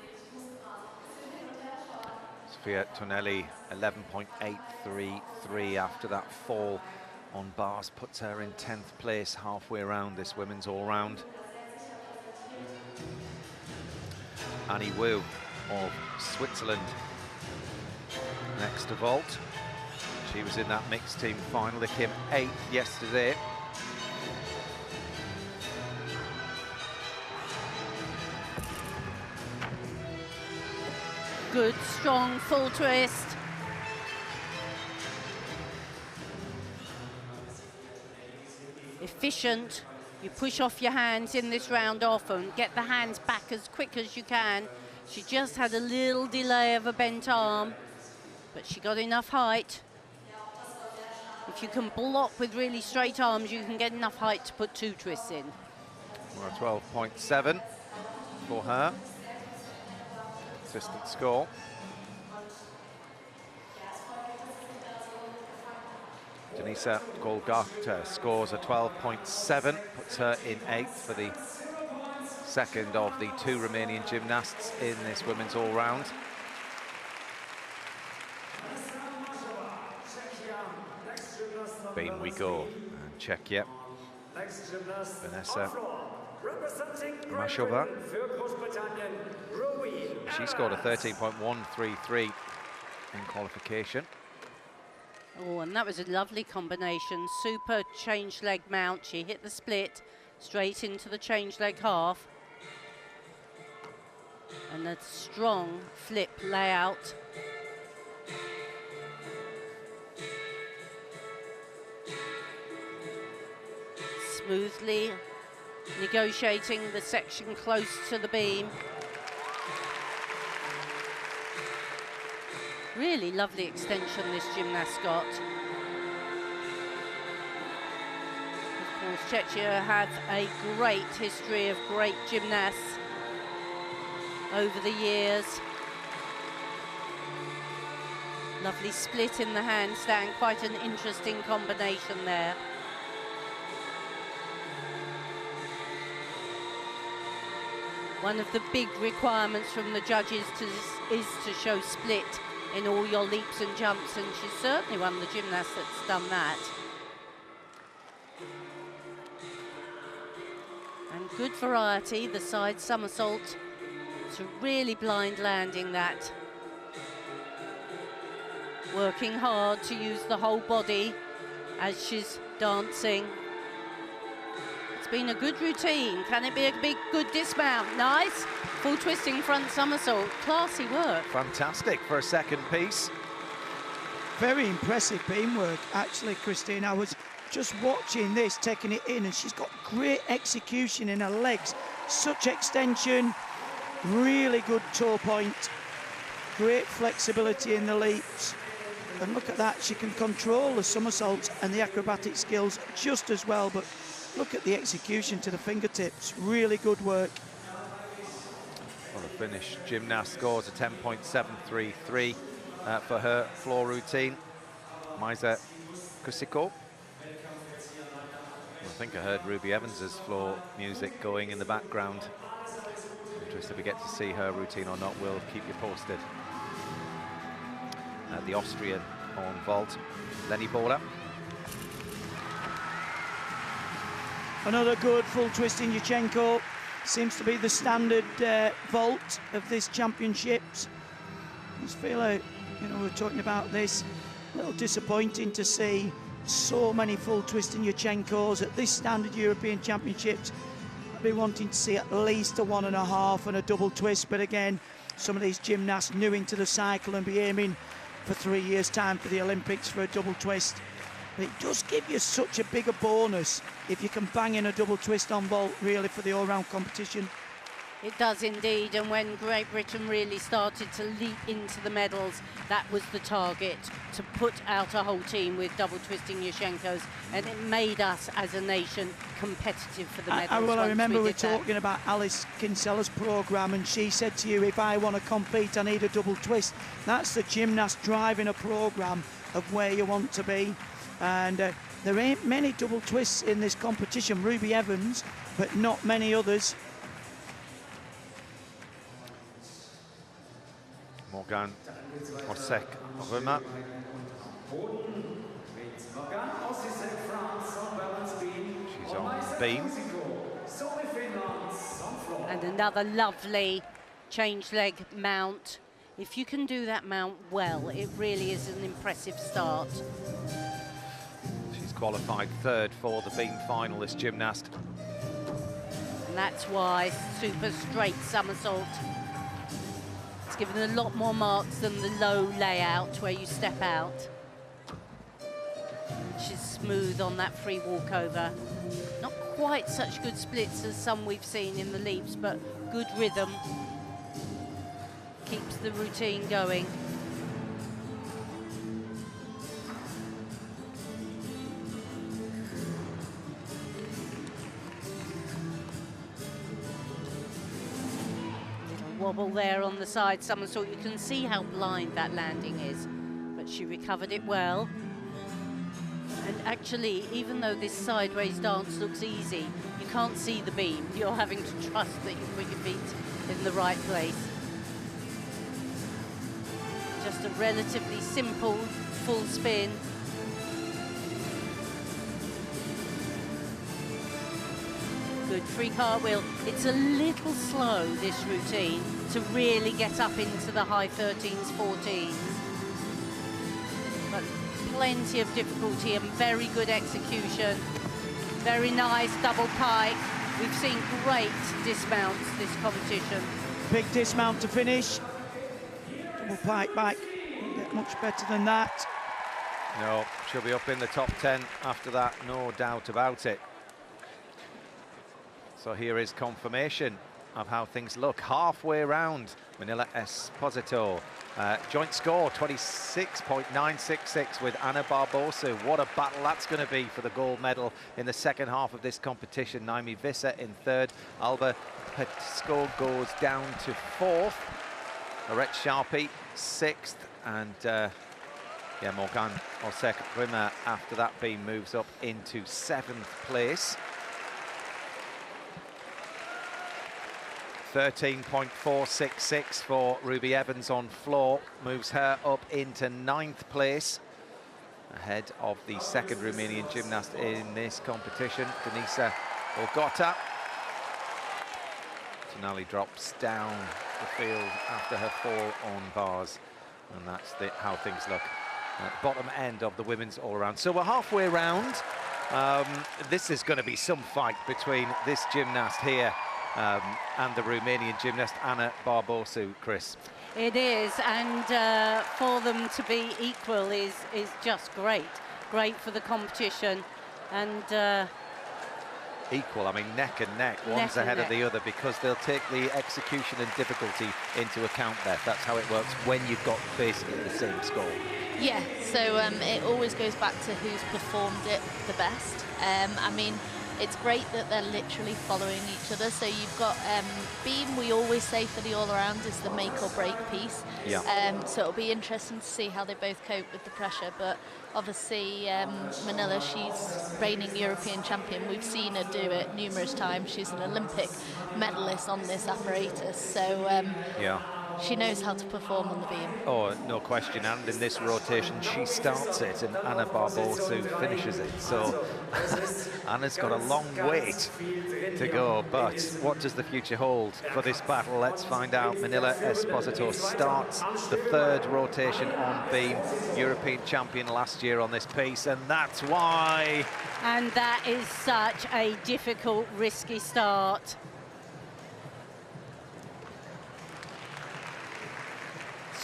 Sofia Tonelli, 11.833 after that fall on bars, puts her in 10th place halfway around this women's all-round. Annie Wu of Switzerland next to vault. She was in that mixed team final. They came 8th yesterday. Good, strong, full twist. Efficient. You push off your hands in this round off and get the hands back as quick as you can. She just had a little delay of a bent arm, but she got enough height. If you can block with really straight arms, you can get enough height to put 2 twists in. We're at 12.7 for her. Consistent score. Denisa Golgata scores a 12.7, puts her in 8th for the second of the 2 Romanian gymnasts in this women's all-round. Beam we go, and Czechia, Vanessa Mashova. She scored a 13.133 in qualification. Oh, and that was a lovely combination. Super change leg mount. She hit the split straight into the change leg half. And a strong flip layout. Smoothly negotiating the section close to the beam. Really lovely extension this gymnast got. Of course, Czechia have a great history of great gymnasts over the years. Lovely split in the handstand, quite an interesting combination there. One of the big requirements from the judges is to show split in all your leaps and jumps, and she's certainly one of the gymnasts that's done that. And good variety, the side somersault, to really blind landing that. Working hard to use the whole body as she's dancing. It's been a good routine. Can it be a big, good dismount? Nice. Full twisting front somersault. Classy work. Fantastic for a second piece. Very impressive beam work, actually, Christine. I was just watching this, taking it in, and she's got great execution in her legs. Such extension, really good toe point, great flexibility in the leaps. And look at that, she can control the somersaults and the acrobatic skills just as well, but look at the execution to the fingertips. Really good work. Well, the Finnish gymnast scores a 10.733 for her floor routine. Maisa Kusiko. I think I heard Ruby Evans's floor music going in the background. Interested if we get to see her routine or not, we'll keep you posted. The Austrian on vault, Lenny Bora. Another good full twisting Yurchenko. Seems to be the standard vault of this championships. I just feel like, you know, we're talking about this, a little disappointing to see so many full twisting Yurchenkos at this standard European Championships. I'd be wanting to see at least a 1.5 and a double twist, but again, some of these gymnasts new into the cycle and be aiming for 3 years' time for the Olympics for a double twist. But it does give you such a bigger bonus if you can bang in a double twist on vault, really, for the all-round competition. It does indeed, and when Great Britain really started to leap into the medals, that was the target, to put out a whole team with double twisting Yurchenkos, and it made us as a nation competitive for the medals. Well, I remember we were talking about Alice Kinsella's programme, and she said to you, if I want to compete, I need a double twist. That's the gymnast driving a programme of where you want to be. And there ain't many double twists in this competition. Ruby Evans, but not many others. Morgan Osek Römer. She's on beam. And another lovely change leg mount. If you can do that mount well, it really is an impressive start. She's qualified third for the beam final, this gymnast. And that's why super straight somersault. It's given a lot more marks than the low layout where you step out. She's smooth on that free walkover. Not quite such good splits as some we've seen in the leaps, but good rhythm. Keeps the routine going. Wobble there on the side somersault. You can see how blind that landing is, but she recovered it well. And actually, even though this sideways dance looks easy, you can't see the beam. You're having to trust that you put your feet in the right place. Just a relatively simple full spin. Good free cartwheel. It's a little slow, this routine, to really get up into the high 13s, 14s. But plenty of difficulty and very good execution. Very nice double pike. We've seen great dismounts this competition. Big dismount to finish. Double pike back. Won't get much better than that. No, she'll be up in the top 10 after that, no doubt about it. So here is confirmation of how things look. Halfway round, Manila Esposito. Joint score, 26.966 with Ana Barbosa. What a battle that's going to be for the gold medal in the second half of this competition. Naomi Visser in third. Alba Petsko goes down to fourth. Lorette Sharpie, sixth. And Morgan Osek Rimmer, after that beam, moves up into seventh place. 13.466 for Ruby Evans on floor, moves her up into ninth place, ahead of the second Romanian gymnast in this competition, Denisa Olgota. Tonali drops down the field after her fall on bars, and that's how things look at the bottom end of the women's all-around. So we're halfway round. This is going to be some fight between this gymnast here and the Romanian gymnast Ana Barbosa, Chris. It is, and for them to be equal is just great. Great for the competition, and equal, I mean neck and neck. One's ahead of the other because they'll take the execution and difficulty into account there. That's how it works when you've got basically the same score. Yeah, so it always goes back to who's performed it the best. I mean, it's great that they're literally following each other. So you've got beam, we always say for the all-around, is the make or break piece. Yeah. So it'll be interesting to see how they both cope with the pressure. But obviously, Manila, she's reigning European champion. We've seen her do it numerous times. She's an Olympic medalist on this apparatus. So yeah, she knows how to perform on the beam. Oh, no question. And in this rotation, she starts it and Ana Barbosa finishes it. So Anna's got a long wait to go. But what does the future hold for this battle? Let's find out. Manila Esposito starts the third rotation on beam. European champion last year on this piece, and that's why. And that is such a difficult, risky start.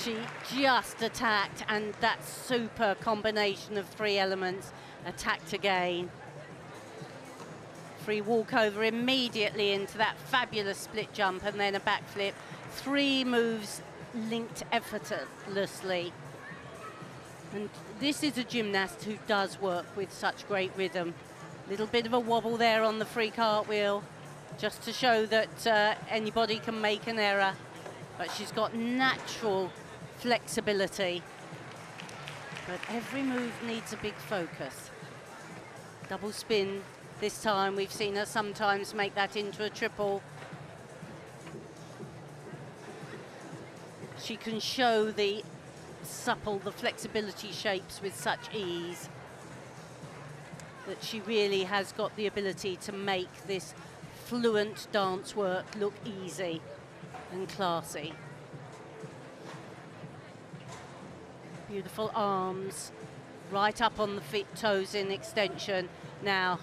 She just attacked, and that super combination of three elements attacked again. Free walkover immediately into that fabulous split jump and then a backflip. Three moves linked effortlessly. And this is a gymnast who does work with such great rhythm. Little bit of a wobble there on the free cartwheel, just to show that anybody can make an error. But she's got natural flexibility. But every move needs a big focus. Double spin this time. We've seen her sometimes make that into a triple. She can show the supple, the flexibility shapes with such ease that she really has got the ability to make this fluent dance work look easy and classy. Beautiful arms, right up on the feet, toes in extension. Now,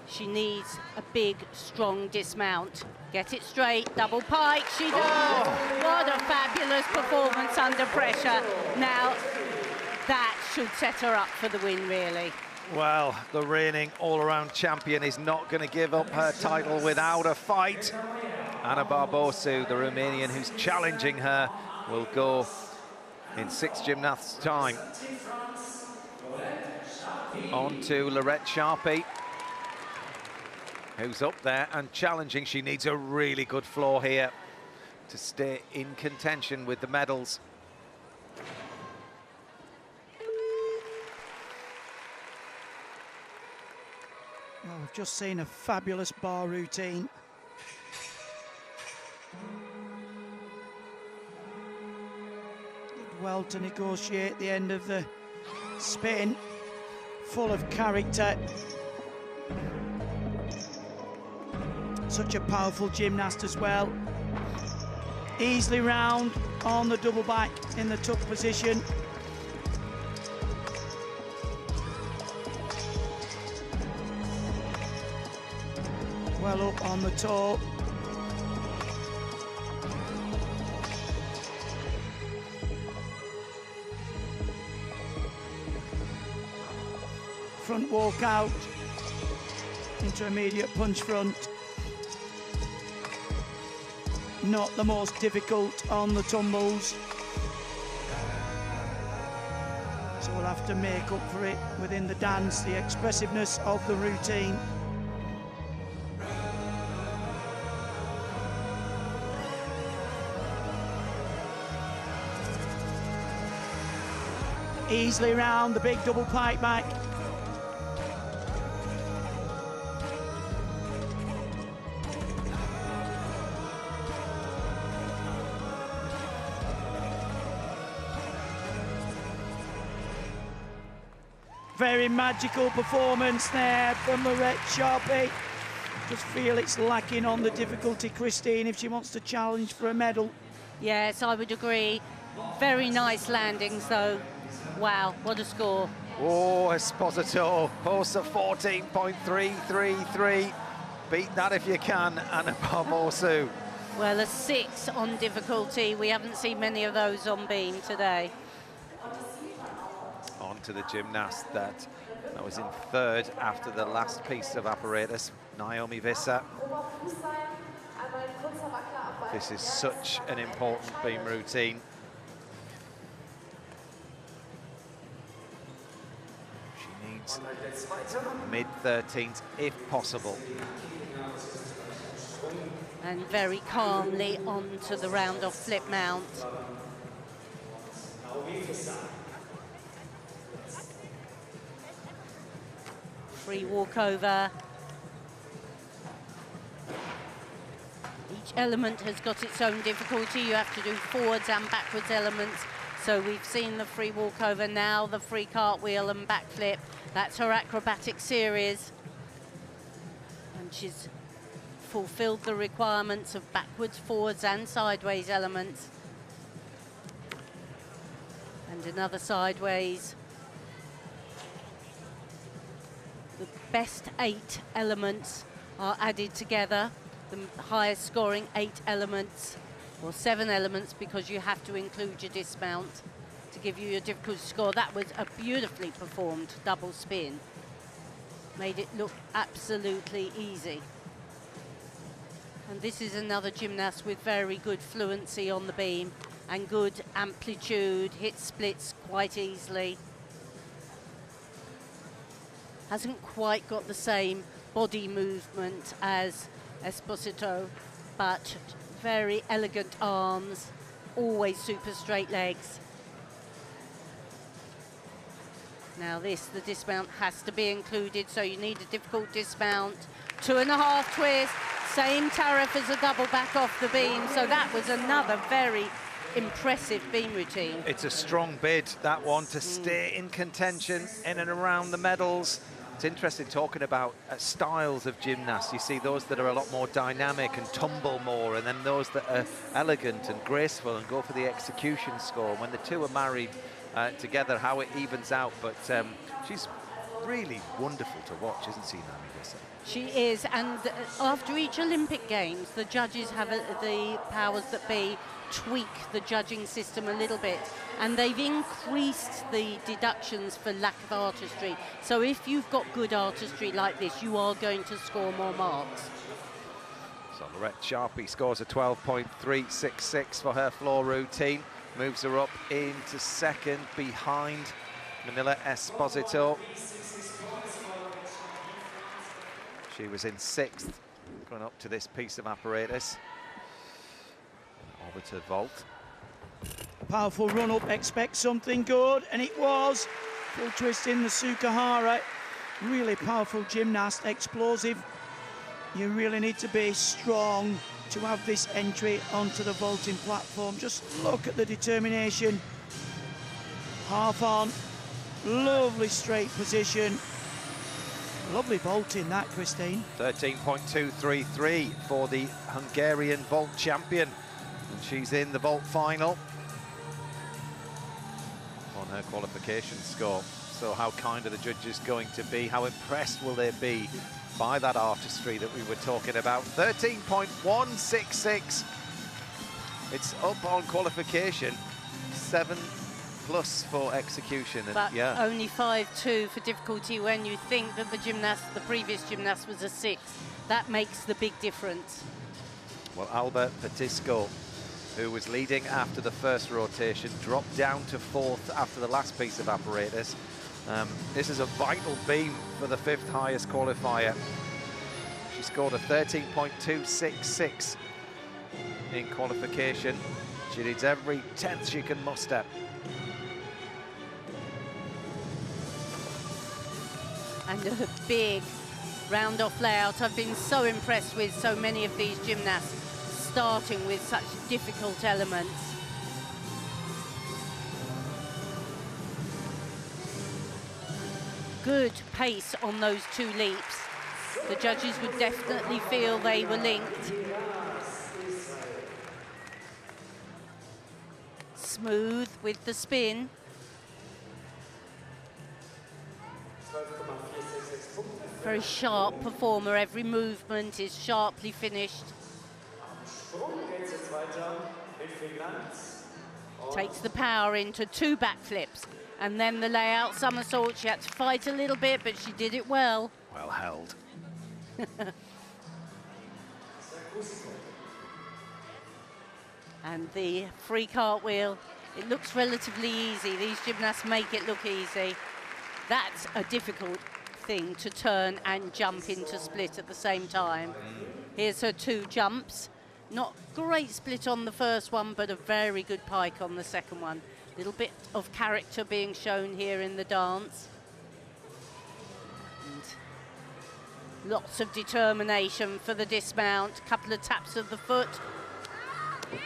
she needs a big, strong dismount. Get it straight, double pike, she does. Oh. What a fabulous performance under pressure. Now, that should set her up for the win, really. Well, the reigning all-around champion is not going to give up her title without a fight. Ana Barbosa, the Romanian who's challenging her, will go in 6 gymnasts' time. On to Lorette Sharpie, who's up there and challenging. She needs a really good floor here to stay in contention with the medals. Well, we've just seen a fabulous bar routine. Did well to negotiate the end of the spin. Full of character. Such a powerful gymnast as well. Easily round on the double back in the tuck position. Well up on the toe. Front walk out. Intermediate punch front. not the most difficult on the tumbles. So we'll have to make up for it within the dance, the expressiveness of the routine. Easily round the big double pike back. Very magical performance there from Lorette Sharpie. Just feel it's lacking on the difficulty, Christine, if she wants to challenge for a medal. Yes, I would agree. Very nice landings, though. Wow, what a score. Oh, Esposito posts a 14.333. Beat that if you can, Anna Barbosu. Well, a 6 on difficulty. We haven't seen many of those on beam today. On to the gymnast that was in third after the last piece of apparatus, Naomi Visser. This is such an important beam routine. She needs mid-13s if possible. And very calmly onto the round-off flip mount. Free walkover. Each element has got its own difficulty. You have to do forwards and backwards elements. So we've seen the free walkover, now the free cartwheel and backflip. That's her acrobatic series. And she's fulfilled the requirements of backwards, forwards and sideways elements. And another sideways. The best 8 elements are added together. The highest scoring 8 elements, or 7 elements, because you have to include your dismount to give you your difficulty score. That was a beautifully performed double spin. Made it look absolutely easy. And this is another gymnast with very good fluency on the beam and good amplitude, hits splits quite easily. Hasn't quite got the same body movement as Esposito, but very elegant arms, always super straight legs. Now this, the dismount has to be included, so you need a difficult dismount. 2.5 twist, same tariff as a double back off the beam, so that was another very impressive beam routine. It's a strong bid, that one, to stay in contention in and around the medals. It's interesting talking about styles of gymnasts. You see those that are a lot more dynamic and tumble more, and then those that are elegant and graceful and go for the execution score. When the two are married together, how it evens out. But she's really wonderful to watch, isn't she, Naomi Visser? She is, and after each Olympic Games, the judges have the powers that be tweak the judging system a little bit, and they've increased the deductions for lack of artistry. So if you've got good artistry like this, you are going to score more marks. So Lorette Sharpie scores a 12.366 for her floor routine, moves her up into second behind Manila Esposito. She was in 6th going up to this piece of apparatus. Over to vault. Powerful run up, expect something good, and it was. Full twist in the Sukahara. Really powerful gymnast, explosive. You really need to be strong to have this entry onto the vaulting platform. Just look at the determination. Half on, lovely straight position. Lovely vaulting that, Christine. 13.233 for the Hungarian vault champion. And she's in the vault final on her qualification score. So how kind are the judges going to be? How impressed will they be by that artistry that we were talking about? 13.166. It's up on qualification. 7+ for execution. And but yeah, only 5.2 for difficulty when you think that the previous gymnast was a 6. That makes the big difference. Well, Albert Petisco, who was leading after the first rotation, dropped down to 4th after the last piece of apparatus. This is a vital beam for the 5th highest qualifier. She scored a 13.266 in qualification. She needs every 10th she can muster. And a big round-off layout. I've been so impressed with so many of these gymnasts starting with such difficult elements. Good pace on those 2 leaps. The judges would definitely feel they were linked. Smooth with the spin. Very sharp performer, every movement is sharply finished. Takes the power into 2 backflips and then the layout somersault. She had to fight a little bit, but she did it well. Well held. And the free cartwheel, it looks relatively easy. These gymnasts make it look easy. That's a difficult thing to turn and jump into split at the same time. Here's her 2 jumps. Not great split on the first one, but a very good pike on the second one. Little bit of character being shown here in the dance. And lots of determination for the dismount. Couple of taps of the foot.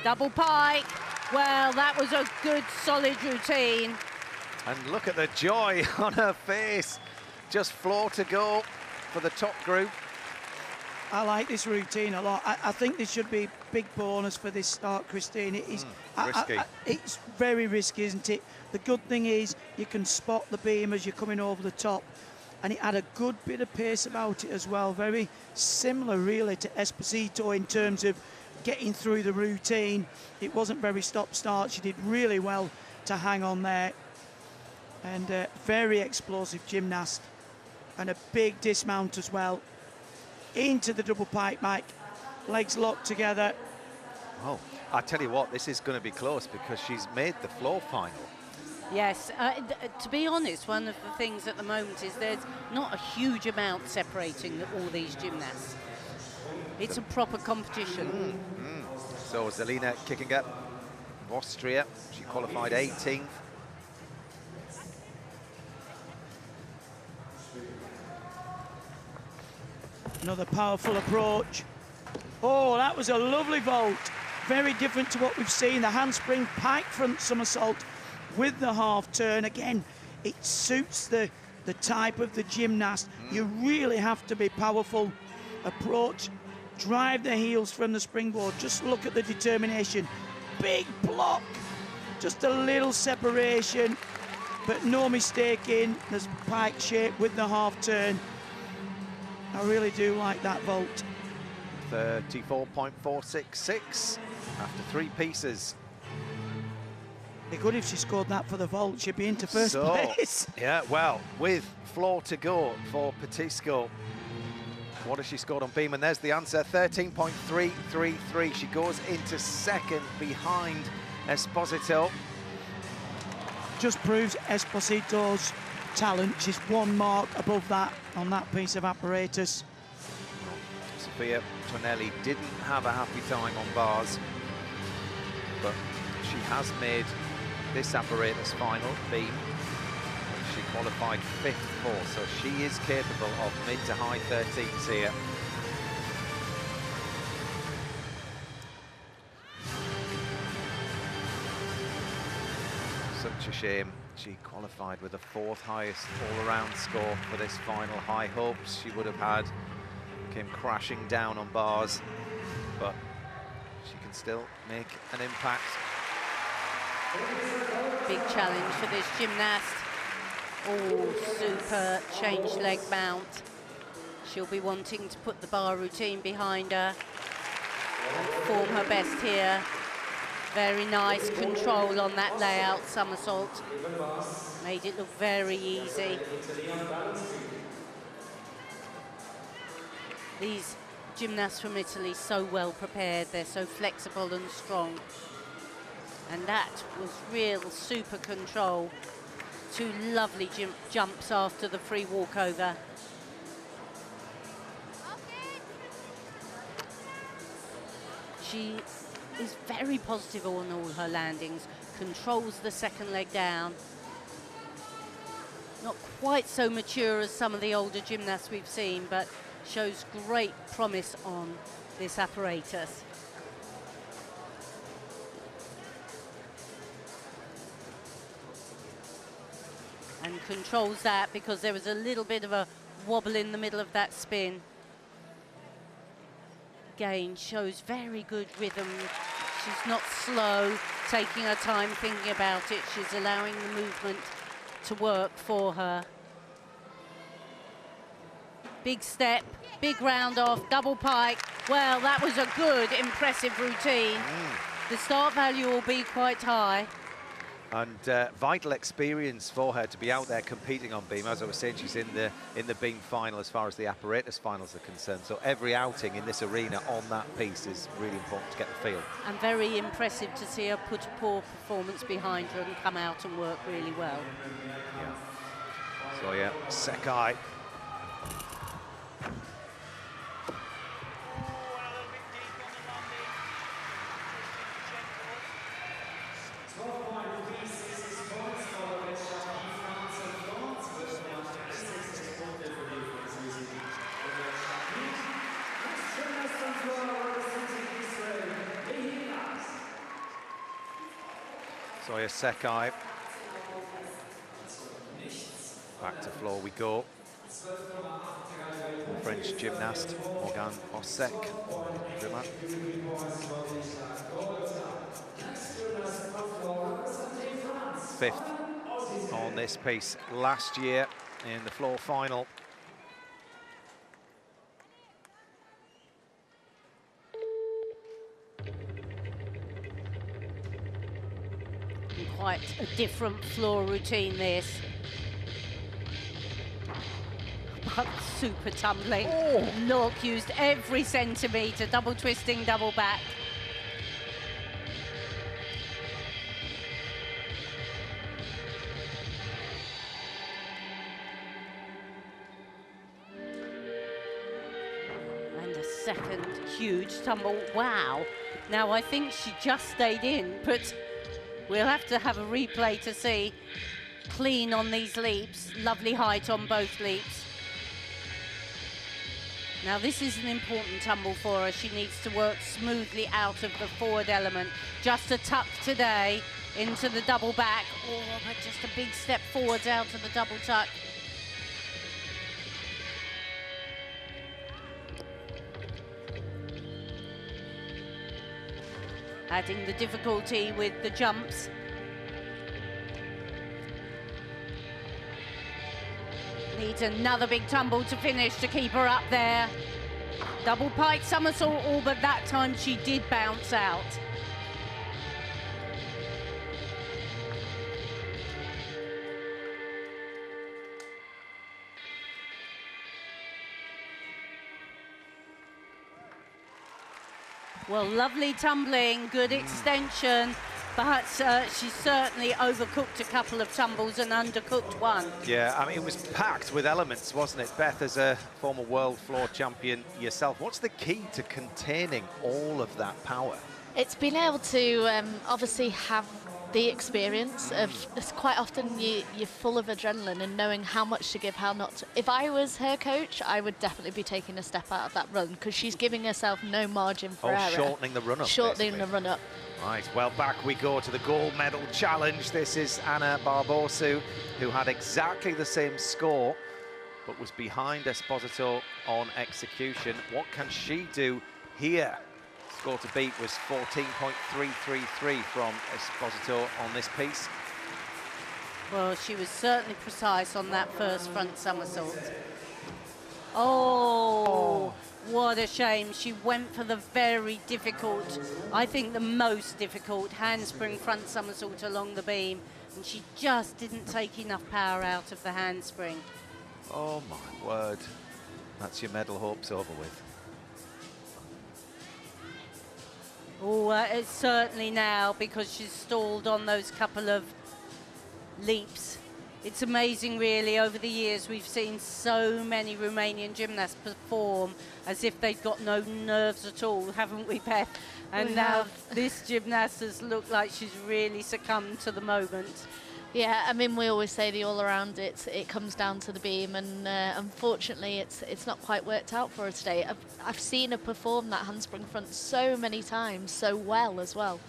Double pike. Well, that was a good, solid routine. And look at the joy on her face. Just floor to go for the top group. I like this routine a lot. I think this should be big bonus for this start, Christine. It is risky. It's very risky, isn't it? The good thing is you can spot the beam as you're coming over the top, and it had a good bit of pace about it as well. Very similar, really, to Esposito in terms of getting through the routine. It wasn't very stop-start. She did really well to hang on there, and very explosive gymnast, and a big dismount as well. Into the double pike, Mike. Legs locked together. Oh, I tell you what, this is going to be close because she's made the floor final. Yes, to be honest, one of the things at the moment is there's not a huge amount separating all these gymnasts. It's a proper competition. So Zelina Kickinger of Austria, she qualified 18th. Another powerful approach. Oh, that was a lovely vault. Very different to what we've seen. The handspring pike front somersault with the half turn. Again, it suits the type of the gymnast. You really have to be powerful. Approach, drive the heels from the springboard. Just look at the determination. Big block. Just a little separation, but no mistake. There's pike shape with the half turn. I really do like that vault. 34.466 after 3 pieces. It'd be good if she scored that for the vault. She'd be into first place. Yeah, well, with floor to go for Petisco. What has she scored on beam? And there's the answer, 13.333. She goes into second behind Esposito. Just proves Esposito's talent. She's 1 mark above that on that piece of apparatus. Sophia Tonelli didn't have a happy time on bars, but she has made this apparatus final beam. She qualified 5th for, so she is capable of mid to high 13s here. Such a shame. She qualified with the 4th highest all-around score for this final. High hopes she would have had. Came crashing down on bars, but she can still make an impact. Big challenge for this gymnast. Oh, super change leg mount. She'll be wanting to put the bar routine behind her and perform her best here. Very nice control on that layout somersault. Made it look very easy. These gymnasts from Italy so well prepared. They're so flexible and strong. And that was real super control. 2 lovely jumps after the free walkover. She is very positive on all her landings, controls the second leg down. Not quite so mature as some of the older gymnasts we've seen, but shows great promise on this apparatus. And controls that because there was a little bit of a wobble in the middle of that spin. Again, shows very good rhythm. She's not slow, taking her time thinking about it. She's allowing the movement to work for her. Big step, big round off, double pike. Well, that was a good, impressive routine. The start value will be quite high. And vital experience for her to be out there competing on beam. As I was saying, she's in the beam final as far as the apparatus finals are concerned. So every outing in this arena on that piece is really important to get the feel. And very impressive to see her put a poor performance behind her and come out and work really well. Yeah. So yeah, Sekai. Soya Sekai. Back to floor we go. French gymnast Morgan Osek. Fifth on this piece last year in the floor final. Quite a different floor routine, this. But super tumbling. Oh. Look, used every centimetre, double twisting, double back. And a second huge tumble. Wow. Now, I think she just stayed in, but we'll have to have a replay to see. Clean on these leaps, lovely height on both leaps. Now this is an important tumble for her. She needs to work smoothly out of the forward element. Just a tuck today into the double back. Oh, but just a big step forwards out of the double tuck. Adding the difficulty with the jumps. Needs another big tumble to finish to keep her up there. Double pike somersault, all but that time she did bounce out. Well, lovely tumbling, good extension, but she certainly overcooked a couple of tumbles and undercooked one. Yeah, I mean, it was packed with elements, wasn't it? Beth, as a former world floor champion yourself, what's the key to containing all of that power? It's being able to obviously have the experience of, quite often you're full of adrenaline and knowing how much to give, how not to. If I was her coach, I would definitely be taking a step out of that run because she's giving herself no margin for error. Shortening the run-up. Shortening the run-up. Right, well, back we go to the gold medal challenge. This is Anna Barbosu, who had exactly the same score, but was behind Esposito on execution. What can she do here? Score to beat was 14.333 from Esposito on this piece. Well, she was certainly precise on that first front somersault. Oh, what a shame. She went for the very difficult, I think the most difficult handspring front somersault along the beam, and she just didn't take enough power out of the handspring. Oh my word. That's your medal hopes over with. Oh, it's certainly now, because she's stalled on those couple of leaps. It's amazing, really. Over the years, we've seen so many Romanian gymnasts perform as if they've got no nerves at all, haven't we, Beth? And now this gymnast has looked like she's really succumbed to the moment. Yeah, I mean, we always say the all-around, it comes down to the beam, and unfortunately it's not quite worked out for her today. I've seen her perform that handspring front so many times, so well as well.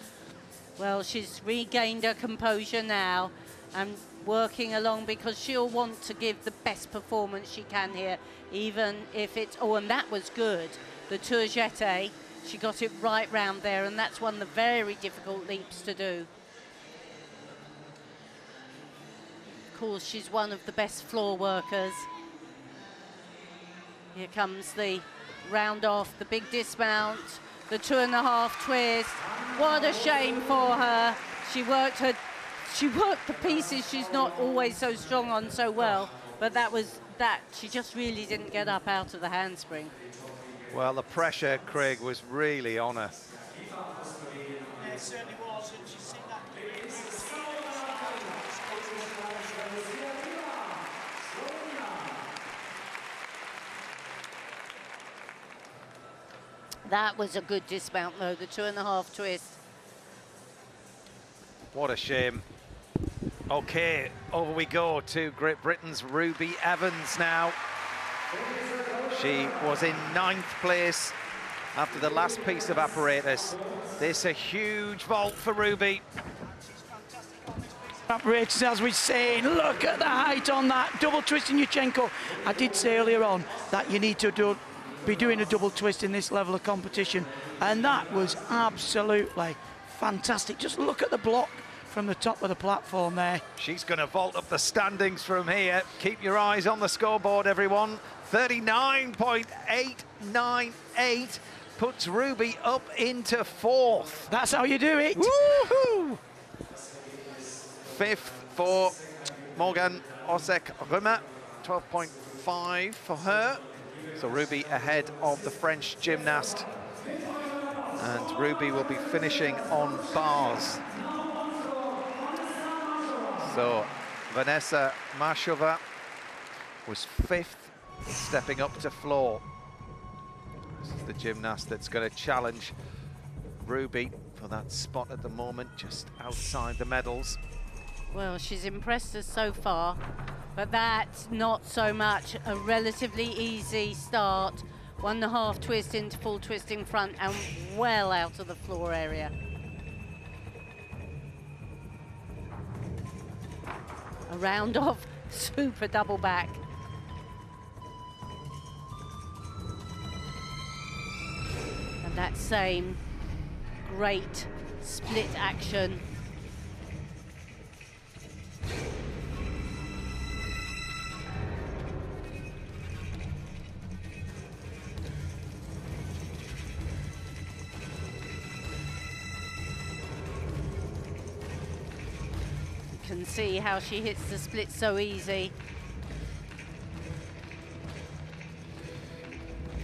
Well, she's regained her composure now and working along, because she'll want to give the best performance she can here, even if it's... Oh, and that was good. The tourgette, she got it right round there, and that's one of the very difficult leaps to do. Of course, she's one of the best floor workers. Here comes the round off, the big dismount, the 2.5 twist. What a shame for her. She worked the pieces she's not always so strong on so well, but that was that. She just really didn't get up out of the handspring. Well, the pressure, Craig, was really on her. Yeah, it certainly was, and she's seen that. That was a good dismount, though, the 2.5 twist. What a shame. Okay, over we go to Great Britain's Ruby Evans now. She was in 9th place after the last piece of apparatus. This a huge vault for Ruby. Apparatus, as we're saying, look at the height on that double twist in Yurchenko. I did say earlier on that you need to be doing a double twist in this level of competition, and that was absolutely fantastic. Just look at the block from the top of the platform there. She's going to vault up the standings from here. Keep your eyes on the scoreboard, everyone. 39.898 puts Ruby up into 4th. That's how you do it. Woohoo! 5th for Morgan Osek-Römer, 12.5 for her. So Ruby ahead of the French gymnast. And Ruby will be finishing on bars. So Vanessa Marshova was 5th, stepping up to floor. This is the gymnast that's going to challenge Ruby for that spot at the moment, just outside the medals. Well, she's impressed us so far, but that's not so much. A relatively easy start. 1.5 twist into full twist in front and well out of the floor area. A round of super double back. And that same great split action. Can see how she hits the split so easy.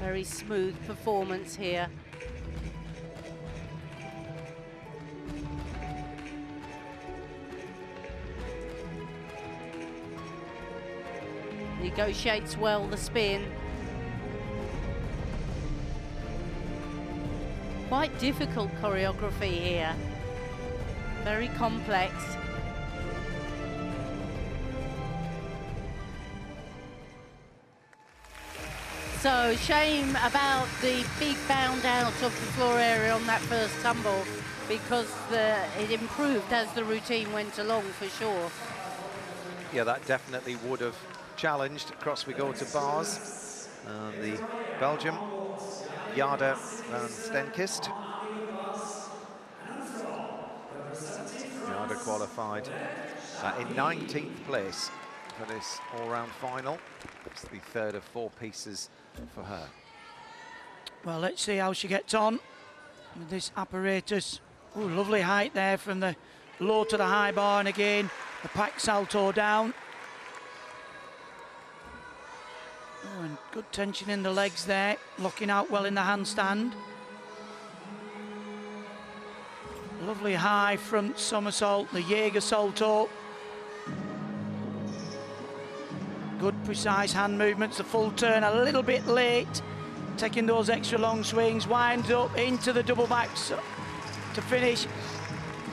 Very smooth performance here. Negotiates well the spin. Quite difficult choreography here. Very complex. So shame about the big bound out of the floor area on that first tumble, because it improved as the routine went along for sure. Yeah, that definitely would have challenged. Across we go to bars. The Belgium, Jarda van Stenkist. Jarda qualified in 19th place for this all-round final. It's the 3rd of 4 pieces for her. Well, let's see how she gets on with this apparatus. Oh, lovely height there from the low to the high bar, and again the pack salto down. Oh, and good tension in the legs there, locking out well in the handstand. Lovely high front somersault, the Jaeger salto. Good precise hand movements, the full turn a little bit late, taking those extra long swings, winds up into the double backs to finish.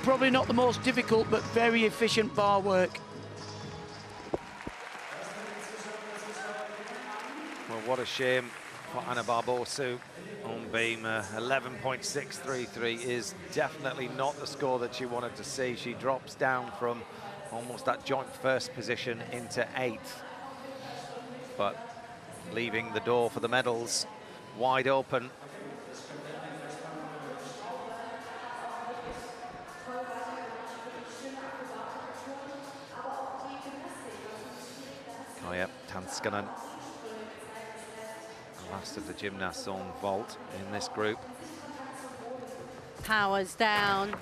Probably not the most difficult, but very efficient bar work. Well, what a shame for Anna Barbosu on beam. 11.633 is definitely not the score that she wanted to see. She drops down from almost that joint first position into 8th. But leaving the door for the medals wide open. Oh yeah, Tanskanen, the last of the gymnasts on vault in this group. Powers down.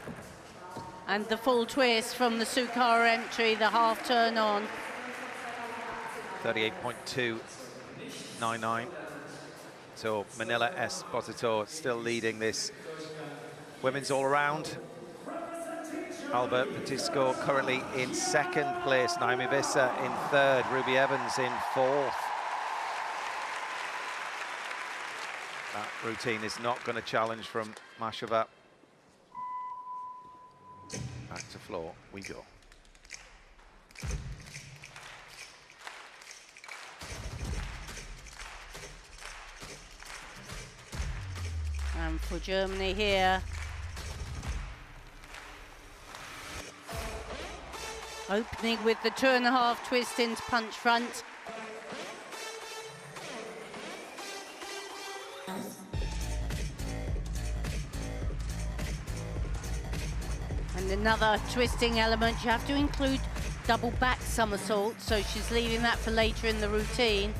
And the full twist from the Sukara entry, the half turn on. 38.299. So Manila Esposito still leading this women's all-around. Albert Patisco currently in 2nd place. Naomi Visser in 3rd. Ruby Evans in 4th. That routine is not going to challenge from Mashova. Back to floor we go. And for Germany here, opening with the 2.5 twist into punch front. And another twisting element, you have to include double back somersault, so she's leaving that for later in the routine.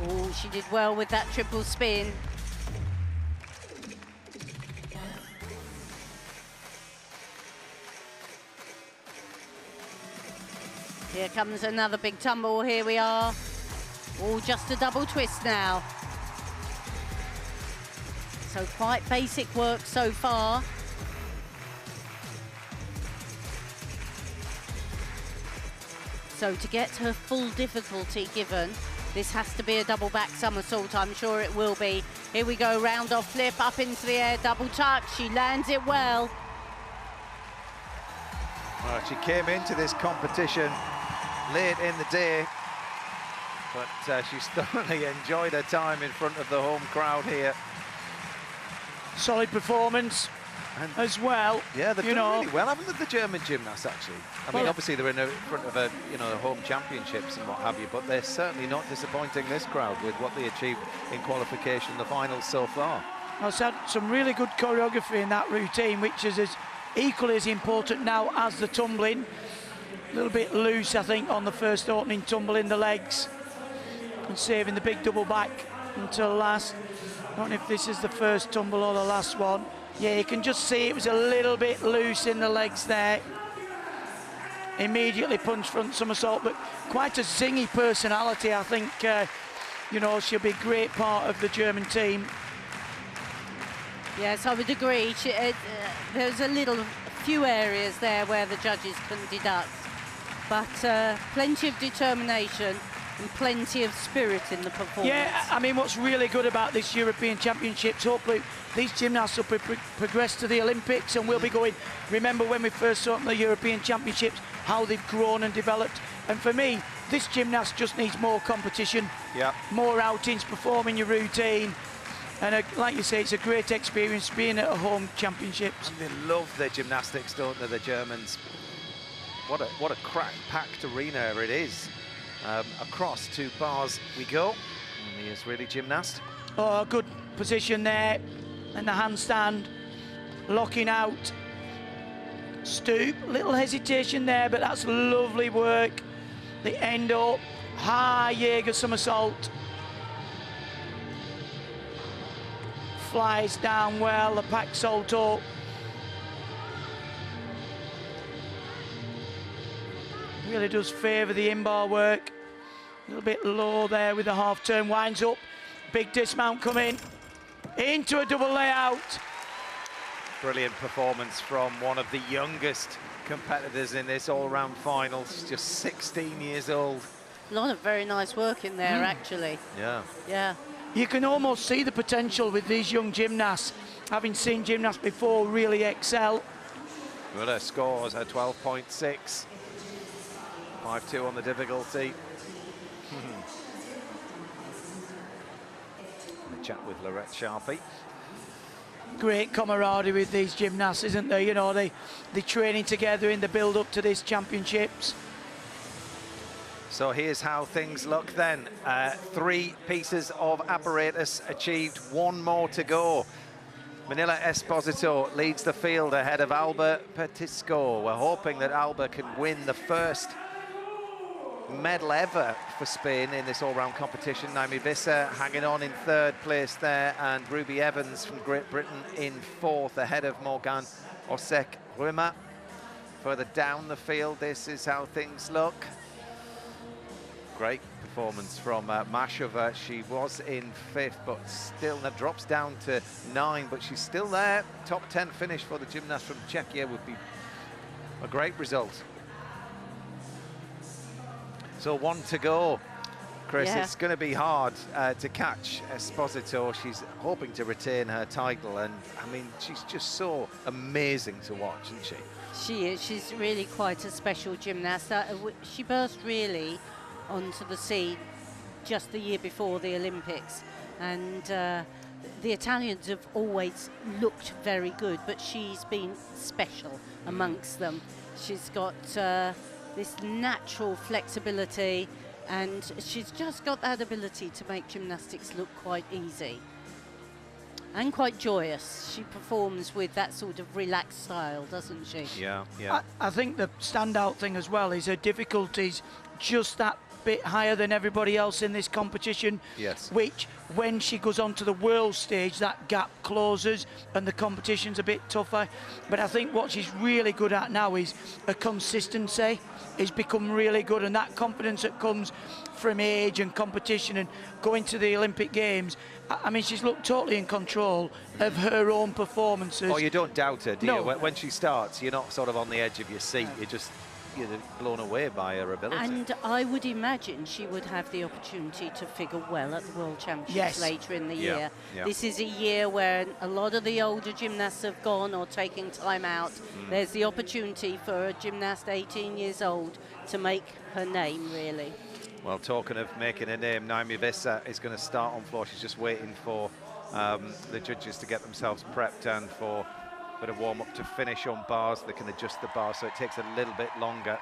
Oh, she did well with that triple spin. Here comes another big tumble, here we are. Oh, just a double twist now. So quite basic work so far. So to get her full difficulty given, this has to be a double back somersault, I'm sure it will be. Here we go, round off flip, up into the air, double tuck, she lands it well. Well, she came into this competition late in the day, but she's thoroughly enjoyed her time in front of the home crowd here. Solid performance And as well. yeah, they've done really well, haven't they, the German gymnasts, actually? I mean, obviously they're in front of the home championships and what have you, but they're certainly not disappointing this crowd with what they achieved in qualification, the finals so far. I've had some really good choreography in that routine, which is equally as important now as the tumbling. A little bit loose, I think, on the first opening tumble in the legs, and saving the big double back until last. I don't know if this is the first tumble or the last one. Yeah, you can just see it was a little bit loose in the legs there. Immediately punch front somersault, but quite a zingy personality. I think, she'll be a great part of the German team. Yes, I would agree. There's a few areas there where the judges couldn't deduct, but plenty of determination and plenty of spirit in the performance. Yeah, I mean, what's really good about this European Championships, hopefully these gymnasts will progress to the Olympics, and we'll be going, remember when we first saw them at the European Championships, how they've grown and developed. And for me, this gymnast just needs more competition, more outings, performing your routine. And like you say, it's a great experience being at a home championships. And they love their gymnastics, don't they, the Germans? What a crack-packed arena it is. Across 2 bars we go. And the Israeli gymnast. Oh, good position there. And the handstand, locking out. Stoop, little hesitation there, but that's lovely work. The end up, high Jaeger somersault. Flies down well, the pack salto. Really does favour the in-bar work. A little bit low there with the half turn, winds up. Big dismount coming into a double layout. Brilliant performance from one of the youngest competitors in this all-round final. She's just 16 years old. A lot of very nice work in there, actually. Yeah. Yeah. You can almost see the potential with these young gymnasts, having seen gymnasts before really excel. Well, her scores are 12.6. 5-2 on the difficulty. Chat with Lorette Sharpie. Great camaraderie with these gymnasts, isn't there? You know, they're training together in the build-up to these championships. So here's how things look then. 3 pieces of apparatus achieved, 1 more to go. Manila Esposito leads the field ahead of Alba Petisco. We're hoping that Alba can win the first medal ever for Spain in this all-round competition. Naomi Visser hanging on in 3rd place there, and Ruby Evans from Great Britain in 4th ahead of Morgan Osek-Ruma. Further down the field, this is how things look. Great performance from Mashova. She was in 5th, but still that drops down to 9, but she's still there. Top 10 finish for the gymnast from Czechia would be a great result. So 1 to go. Chris, Yeah. It's going to be hard to catch Esposito. She's hoping to retain her title, and I mean, she's just so amazing to watch, isn't she? She is. She's really quite a special gymnast. She burst really onto the scene just the year before the Olympics, and the Italians have always looked very good, but she's been special amongst them. She's got this natural flexibility, and she's just got that ability to make gymnastics look quite easy and quite joyous. She performs with that sort of relaxed style, doesn't she? Yeah, yeah. I think the standout thing as well is her difficulties just that bit higher than everybody else in this competition. Yes. Which, when she goes onto the world stage, that gap closes and the competition's a bit tougher. But I think what she's really good at now is her consistency. Has become really good, and that confidence that comes from age and competition and going to the Olympic Games. I mean, she's looked totally in control of her own performances. Oh, you don't doubt her, do No. you? When she starts, you're not sort of on the edge of your seat. You're blown away by her ability. And I would imagine she would have the opportunity to figure well at the World Championships Yes. later in the Yeah, year. yeah. This is a year where a lot of the older gymnasts have gone or taking time out. There's the opportunity for a gymnast 18 years old to make her name, really. Well, talking of making a name, Naomi Visser is going to start on floor. She's just waiting for the judges to get themselves prepped and for a bit of warm-up to finish on bars. They can adjust the bars, so it takes a little bit longer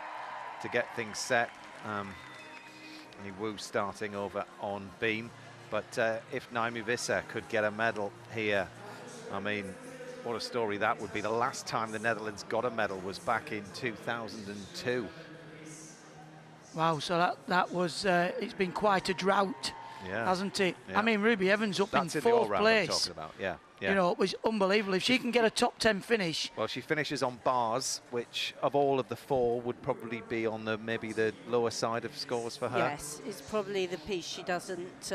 to get things set. Annie Wu starting over on beam. But if Naomi Visser could get a medal here, I mean, what a story that would be. The last time the Netherlands got a medal was back in 2002. Wow, so that was, it's been quite a drought, hasn't it? Yeah. I mean, Ruby Evans up That's in in the 4th all-round I'm place. talking about, yeah. You know, it was unbelievable. If she can get a top 10 finish. Well, she finishes on bars, which of all of the 4 would probably be on maybe the lower side of scores for her. Yes, it's probably the piece she doesn't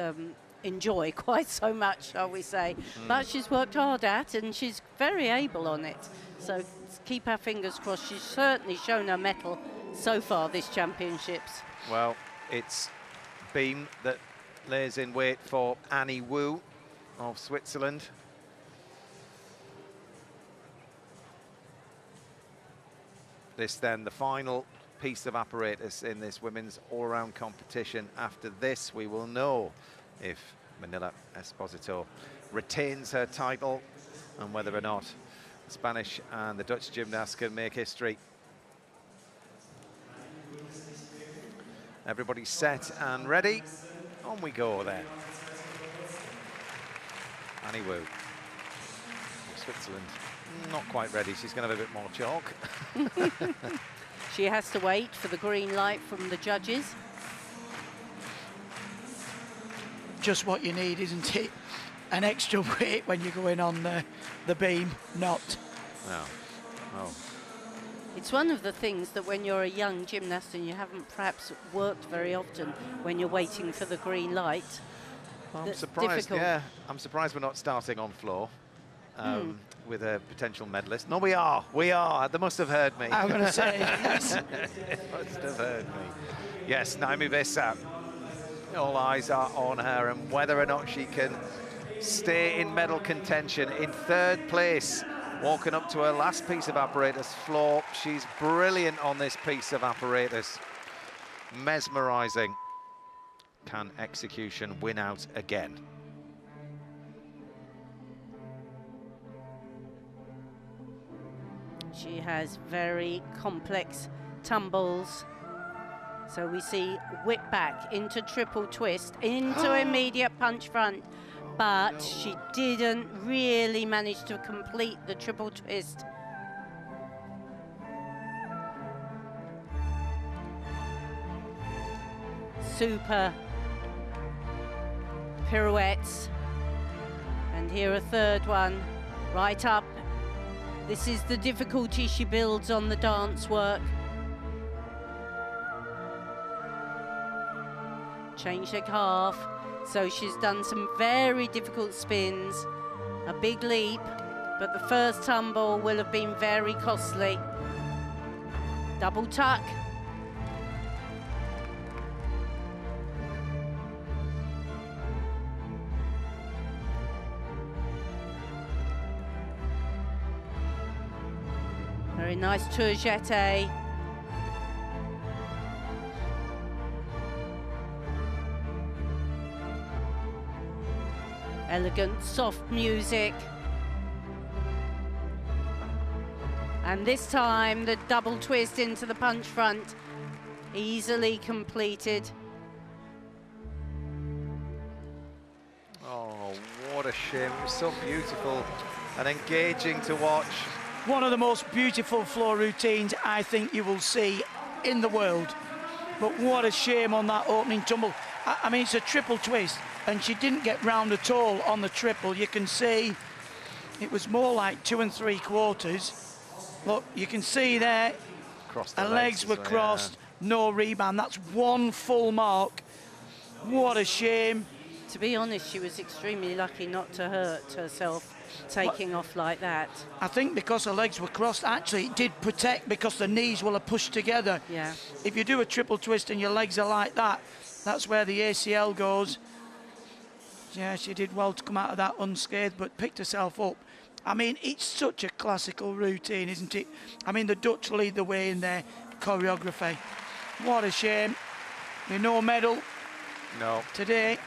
enjoy quite so much, shall we say. But she's worked hard at, and she's very able on it. So let's keep our fingers crossed. She's certainly shown her mettle so far this championships. Well, it's beam that lays in wait for Annie Wu of Switzerland. This then the final piece of apparatus in this women's all-round competition. After this, we will know if Manila Esposito retains her title and whether or not the Spanish and the Dutch gymnasts can make history. Everybody's set and ready. On we go then. Annie Wu. Switzerland, not quite ready. She's going to have a bit more chalk. She has to wait for the green light from the judges. Just what you need, isn't it? An extra weight when you're going on the beam, not. No. Oh. It's one of the things that when you're a young gymnast and you haven't perhaps worked very often when you're waiting for the green light. Well, I'm surprised, difficult. yeah. I'm surprised we're not starting on floor with a potential medalist. No, we are. We are. They must have heard me. I'm going to say yes. They must have heard me. Yes, Naomi Vesa. All eyes are on her and whether or not she can stay in medal contention in 3rd place. Walking up to her last piece of apparatus, floor. She's brilliant on this piece of apparatus. Mesmerizing. Can execution win out again? She has very complex tumbles. So we see whip back into triple twist, into immediate punch front. But she didn't really manage to complete the triple twist. Super pirouettes. And here a 3rd one, right up. This is the difficulty she builds on the dance work. Change leg half. So she's done some very difficult spins, a big leap, but the first tumble will have been very costly. Double tuck. Very nice tour jeté. Elegant, soft music. And this time, the double twist into the punch front, easily completed. Oh, what a shame. It was so beautiful and engaging to watch. One of the most beautiful floor routines I think you will see in the world. But what a shame on that opening tumble. I mean, it's a triple twist, and she didn't get round at all on the triple. You can see it was more like 2 3/4. Look, you can see there, her legs were crossed, no rebound. That's 1 full mark. What a shame. To be honest, she was extremely lucky not to hurt herself taking off like that. I think because her legs were crossed, actually it did protect because the knees will have pushed together. Yeah. If you do a triple twist and your legs are like that, that's where the ACL goes. Yeah, she did well to come out of that unscathed, but picked herself up. I mean, it's such a classical routine, isn't it? I mean, the Dutch lead the way in their choreography. What a shame. No medal. No. Today.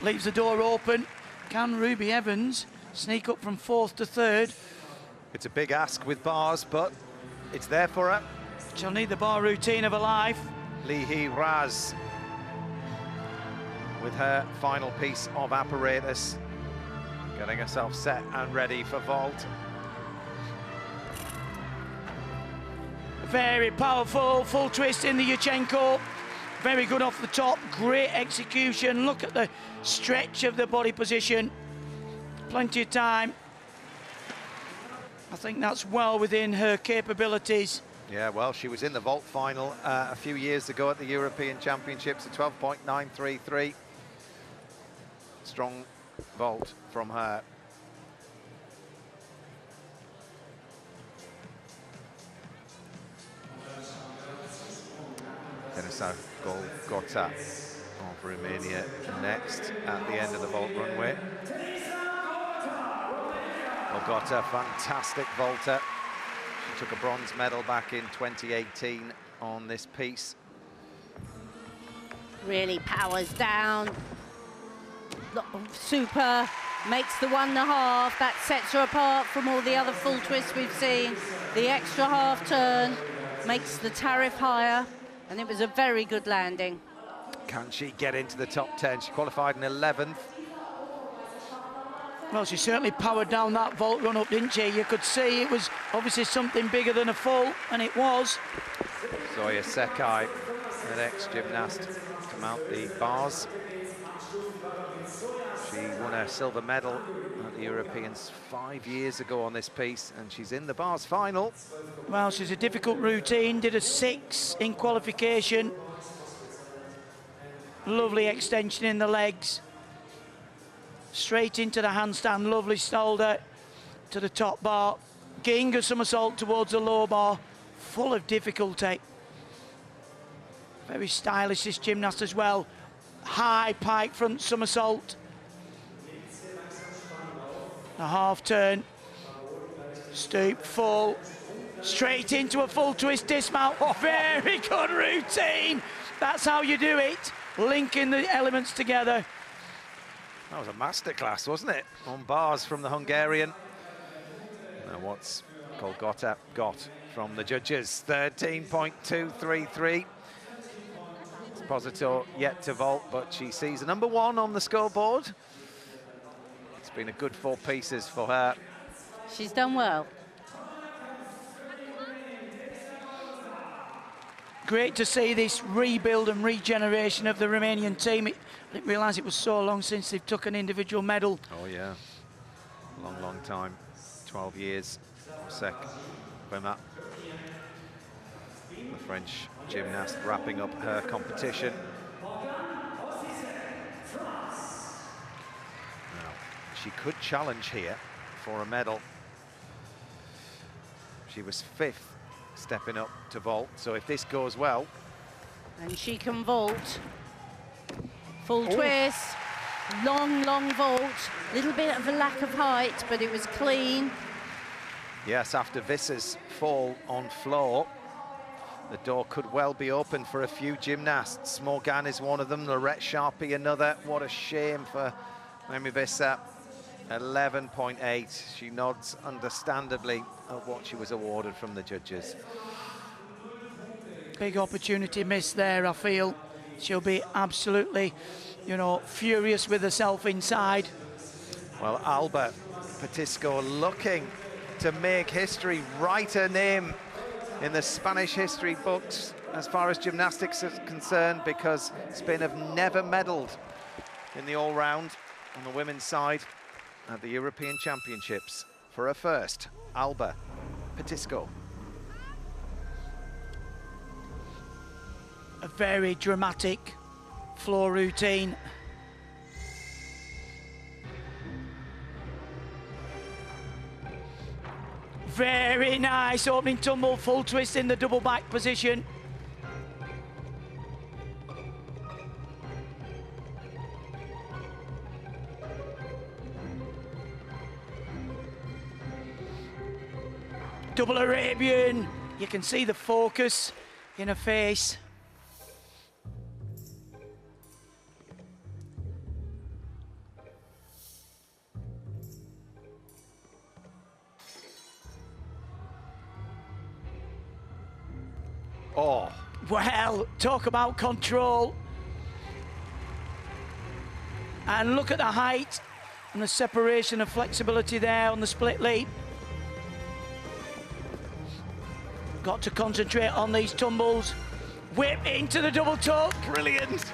Leaves the door open. Can Ruby Evans sneak up from 4th to 3rd? It's a big ask with bars, but it's there for her. She'll need the bar routine of her life. Lee Hee Raz with her final piece of apparatus, getting herself set and ready for vault. Very powerful, full twist in the Yurchenko. Very good off the top, great execution. Look at the stretch of the body position. Plenty of time. I think that's well within her capabilities. Yeah, well, she was in the vault final a few years ago at the European Championships at 12.933. Strong vault from her. Denisa Golgota of Romania next at the end of the vault runway. Golgota, fantastic vaulter. She took a bronze medal back in 2018 on this piece. Really powers down. Super, makes the 1.5. That sets her apart from all the other full twists we've seen. The extra half turn makes the tariff higher, and it was a very good landing. Can she get into the top 10? She qualified in 11th. Well, she certainly powered down that vault run up, didn't she? You could see it was obviously something bigger than a full, and it was. Zoya Sekai, the next gymnast to mount the bars. She won a silver medal at the Europeans 5 years ago on this piece, and she's in the bars final. Well, she's a difficult routine, did a 6 in qualification. Lovely extension in the legs. Straight into the handstand, lovely shoulder to the top bar. Ginga somersault towards the low bar, full of difficulty. Very stylish, this gymnast as well. High pike front somersault. A half turn. Stoop, full. Straight into a full twist dismount. Very good routine. That's how you do it. Linking the elements together. That was a masterclass, wasn't it? On bars from the Hungarian. Now what's Golgota got from the judges? 13.233. Esposito yet to vault, but she sees a number 1 on the scoreboard. It's been a good 4 pieces for her. She's done well. Great to see this rebuild and regeneration of the Romanian team. I didn't realise it was so long since they've took an individual medal. Oh yeah, long, long time. 12 years or sec from that. The French gymnast wrapping up her competition. Now, she could challenge here for a medal. She was 5th stepping up to vault, so if this goes well... And she can vault. Full twist, long, long vault. Little bit of a lack of height, but it was clean. Yes, after Visser's fall on floor, the door could well be open for a few gymnasts. Morgan is one of them, Lorette Sharpie another. What a shame for Noemi Visser. 11.8. She nods understandably at what she was awarded from the judges. Big opportunity missed there, I feel. She'll be absolutely, you know, furious with herself inside. Well, Alba Petisco looking to make history, write her name in the Spanish history books as far as gymnastics is concerned, because Spain have never medalled in the all-round on the women's side at the European Championships. For her first, Alba Petisco. A very dramatic floor routine. Very nice opening tumble, full twist in the double back position. Double Arabian. You can see the focus in her face. Oh. Well, talk about control. And look at the height and the separation of flexibility there on the split leap. Got to concentrate on these tumbles. Whip into the double tuck. Brilliant.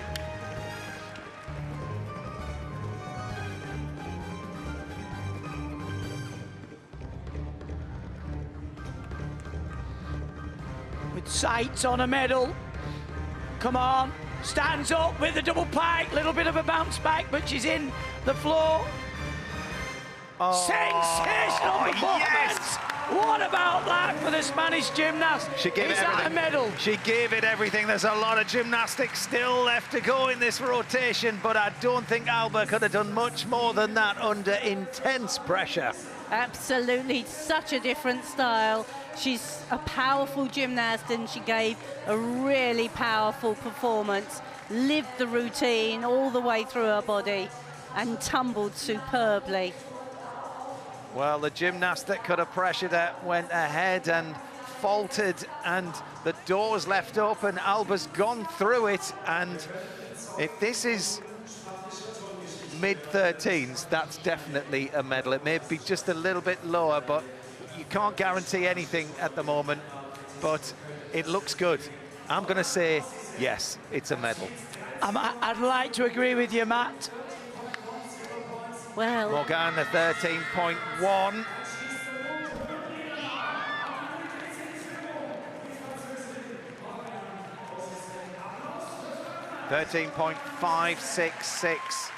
With sights on a medal. Come on. Stands up with the double pike. Little bit of a bounce back, but she's in the floor. Oh, Sensational performance. yes. What about that for the Spanish gymnast? She gave Is it that everything. a medal? She gave it everything. There's a lot of gymnastics still left to go in this rotation, but I don't think Alba could have done much more than that under intense pressure. Absolutely, such a different style. She's a powerful gymnast and she gave a really powerful performance. Lived the routine all the way through her body and tumbled superbly. Well, the gymnast that could have pressured her went ahead and faltered, and the door's left open. Alba's gone through it, and if this is mid-13s, that's definitely a medal. It may be just a little bit lower, but you can't guarantee anything at the moment, but it looks good. I'm going to say, yes, it's a medal. I'd like to agree with you, Matt. Well, Morgan, the 13.1. .566.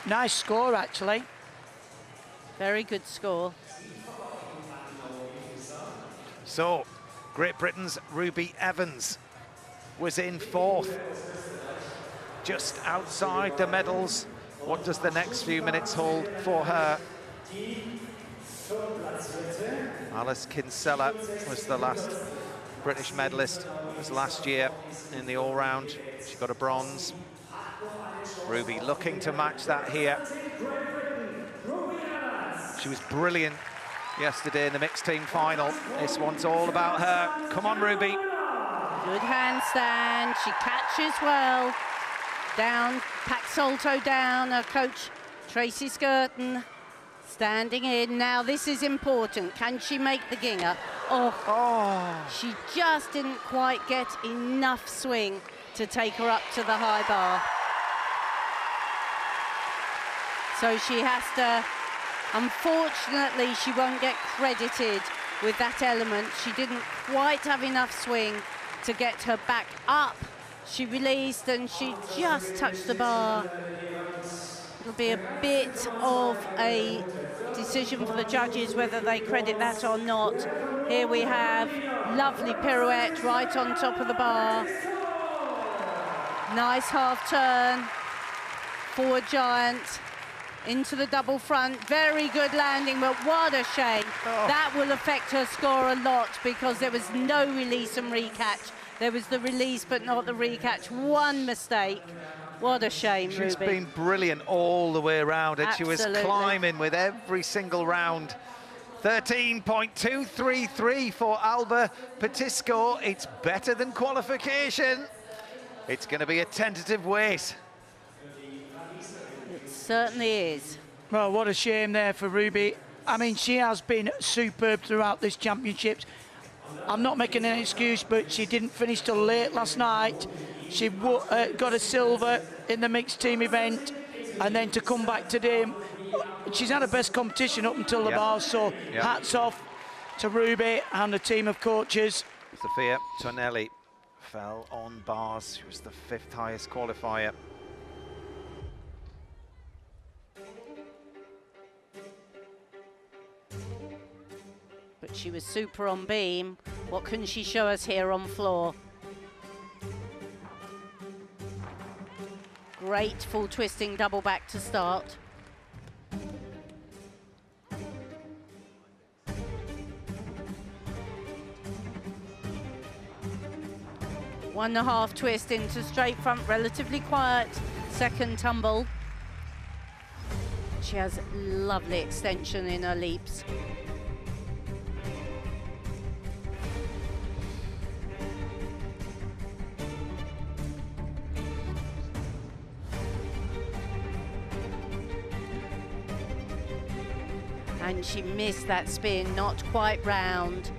Nice score, actually. very good score. So, Great Britain's Ruby Evans was in 4th, just outside the medals. What does the next few minutes hold for her? Alice Kinsella was the last British medalist. It was last year in the all-round. She got a bronze. Ruby looking to match that here. She was brilliant yesterday in the mixed team final. This one's all about her. Come on, Ruby. Good handstand. She catches well. Down, Pac Salto down. Her coach, Tracy Skirton, standing in. Now, this is important. Can she make the Ginger? Oh, she just didn't quite get enough swing to take her up to the high bar. So she has to, unfortunately, she won't get credited with that element. She didn't quite have enough swing to get her back up. She released and she just touched the bar. It'll be a bit of a decision for the judges whether they credit that or not. Here we have lovely pirouette right on top of the bar. Nice half turn, forward giant, into the double front. Very good landing, but what a shame. That will affect her score a lot because there was no release and recatch. There was the release, but not the recatch. One mistake. What a shame, She's Ruby. been brilliant all the way around, and Absolutely. she was climbing with every single round. 13.233 for Alba Petisco. It's better than qualification. It's going to be a tentative wait. It certainly is. Well, what a shame there for Ruby. I mean, she has been superb throughout this championships. I'm not making an excuse, but she didn't finish till late last night. She got a silver in the mixed team event, and then to come back today, she's had her best competition up until the bar, so hats off to Ruby and the team of coaches. Sophia Tonelli fell on bars. She was the 5th highest qualifier. But she was super on beam. What can she show us here on floor? Great full twisting double back to start. One and a half twist into straight front, relatively quiet. Second tumble. She has lovely extension in her leaps. And she missed that spin, not quite round.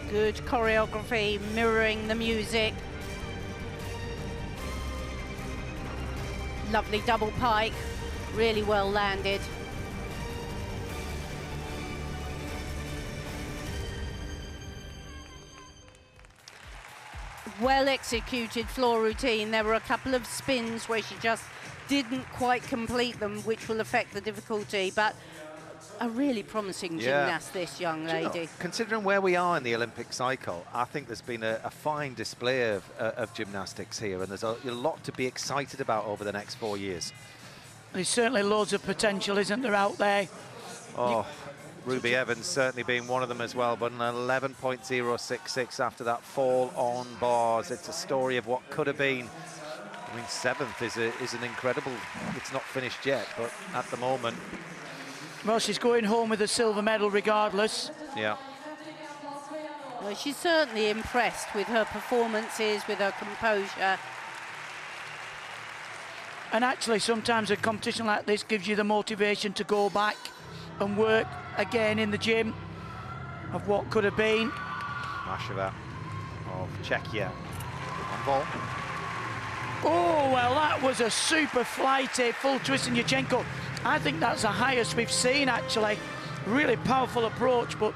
Good choreography, mirroring the music. Lovely double pike, really well landed. Well executed floor routine. There were a couple of spins where she just didn't quite complete them, which will affect the difficulty, but a really promising gymnast, this young lady. You know, considering where we are in the Olympic cycle, I think there's been a fine display of gymnastics here, and there's a lot to be excited about over the next 4 years. There's certainly loads of potential, isn't there, out there? Oh, Ruby Evans certainly being one of them as well, but an 11.066 after that fall on bars. It's a story of what could have been. I mean, 7th is an incredible, it's not finished yet, but at the moment. Well, she's going home with a silver medal regardless. Yeah. Well, she's certainly impressed with her performances, with her composure. And actually, sometimes a competition like this gives you the motivation to go back and work again in the gym of what could have been. Masheva of Czechia on ball. Oh, well, that was a super flighty full twist in Yurchenko. I think that's the highest we've seen, actually. Really powerful approach, but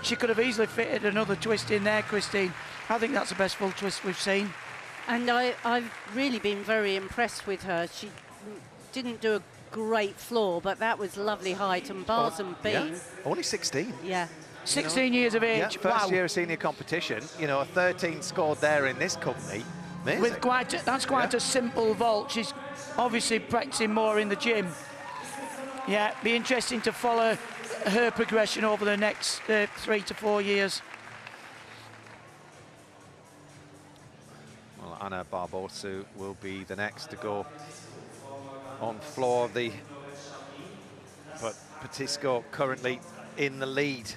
she could have easily fitted another twist in there, Christine. I think that's the best full twist we've seen. And I've really been very impressed with her. She didn't do a great floor, but that was lovely height and bars and beam. Yeah. Only 16. Yeah. 16 years of age. Yeah, first wow. year of senior competition. You know, a 13 scored there in this company. Amazing. With that's quite a simple vault. She's obviously practicing more in the gym. Yeah, be interesting to follow her progression over the next 3 to 4 years. Well, Anna Barbosu will be the next to go on floor of the... But Petisco currently in the lead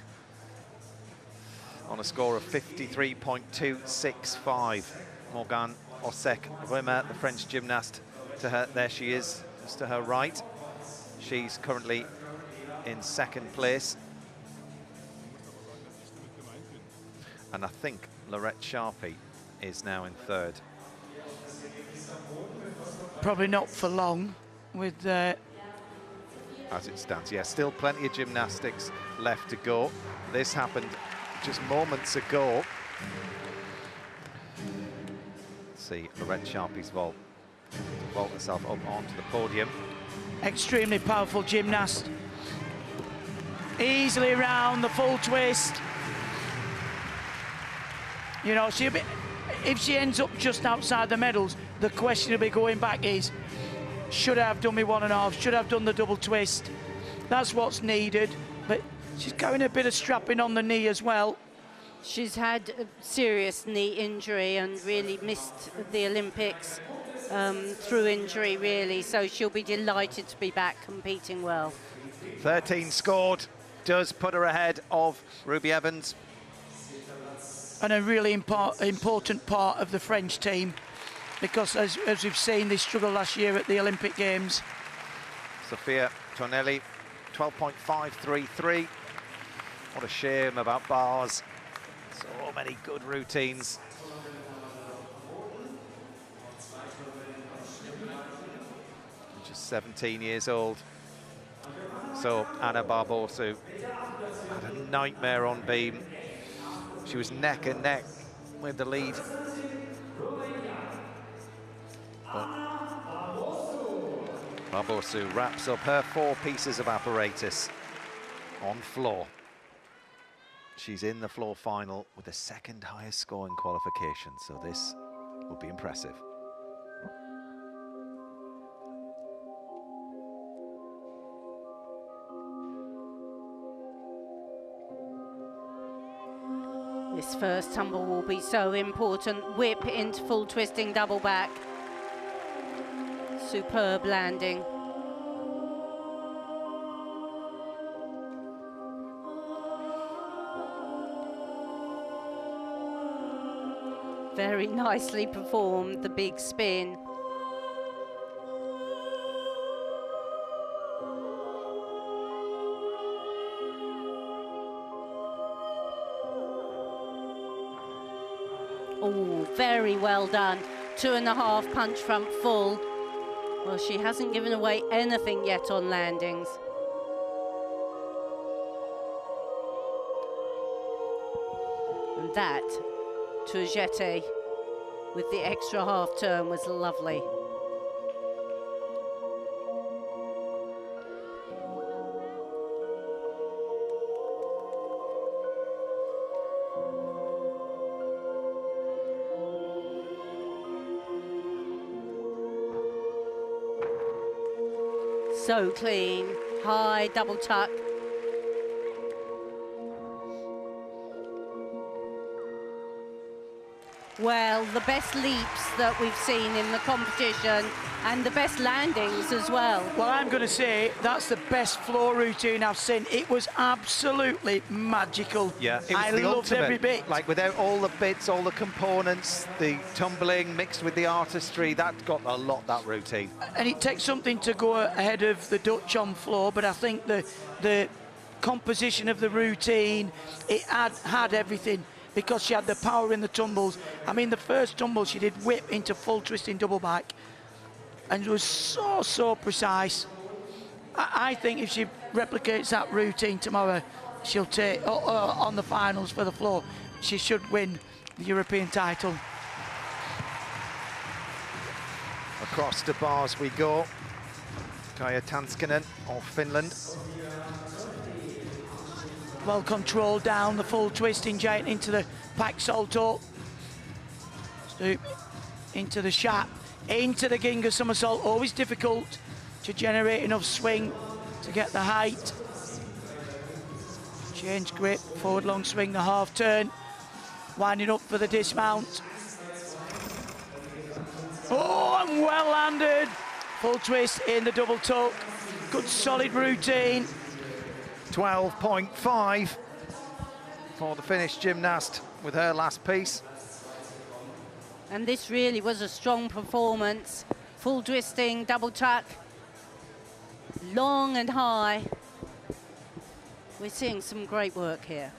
on a score of 53.265. Morgane Osek-Römer, the French gymnast, to her, there she is, just to her right. She's currently in second place. And I think Lorette Sharpie is now in third. Probably not for long with... As it stands, yeah, still plenty of gymnastics left to go. This happened just moments ago. Let's see, Lorette Sharpie's vault. Vault herself up onto the podium. Extremely powerful gymnast. Easily around the full twist. You know, if she ends up just outside the medals, the question will be going back is, should I have done me 1.5? Should I have done the double twist? That's what's needed. But she's carrying a bit of strapping on the knee as well. She's had a serious knee injury and really missed the Olympics through injury, really. So she'll be delighted to be back competing well. 13 scored, does put her ahead of Ruby Evans. And a really important part of the French team, because as we've seen, they struggled last year at the Olympic Games. Sophia Tonelli, 12.533. What a shame about bars. So many good routines. Just 17 years old. So Anna Barbosu had a nightmare on beam. She was neck and neck with the lead. But Barbosu wraps up her 4 pieces of apparatus on floor. She's in the floor final with the second highest score in qualification, so this will be impressive. This first tumble will be so important. Whip into full twisting double back. Superb landing. Very nicely performed, the big spin. Oh, very well done. 2.5 punch front full. Well, she hasn't given away anything yet on landings. And that, to Jete, with the extra half turn, was lovely. So clean, high double tuck. Well, the best leaps that we've seen in the competition and the best landings as well. Well, I'm going to say that's the best floor routine I've seen. It was absolutely magical. Yeah, it was I the loved ultimate, every bit. like without all the bits, all the components, the tumbling mixed with the artistry, that got a lot, that routine. And it takes something to go ahead of the Dutch on floor, but I think the composition of the routine, it had everything, because she had the power in the tumbles. I mean, the first tumble she did whip into full twisting double back, and it was so precise. I think if she replicates that routine tomorrow, she'll take on the finals for the floor. She should win the European title. Across the bars we go. Kaija Tanskanen of Finland. Well controlled down the full twisting giant into the pack salto. Stoop into the shap, into the Ginga somersault. Always difficult to generate enough swing to get the height. Change grip, forward long swing, the half turn. Winding up for the dismount. Oh, and well landed. Full twist in the double tuck. Good solid routine. 12.5 for the Finnish gymnast with her last piece. And this really was a strong performance. Full twisting, double tuck, long and high. We're seeing some great work here.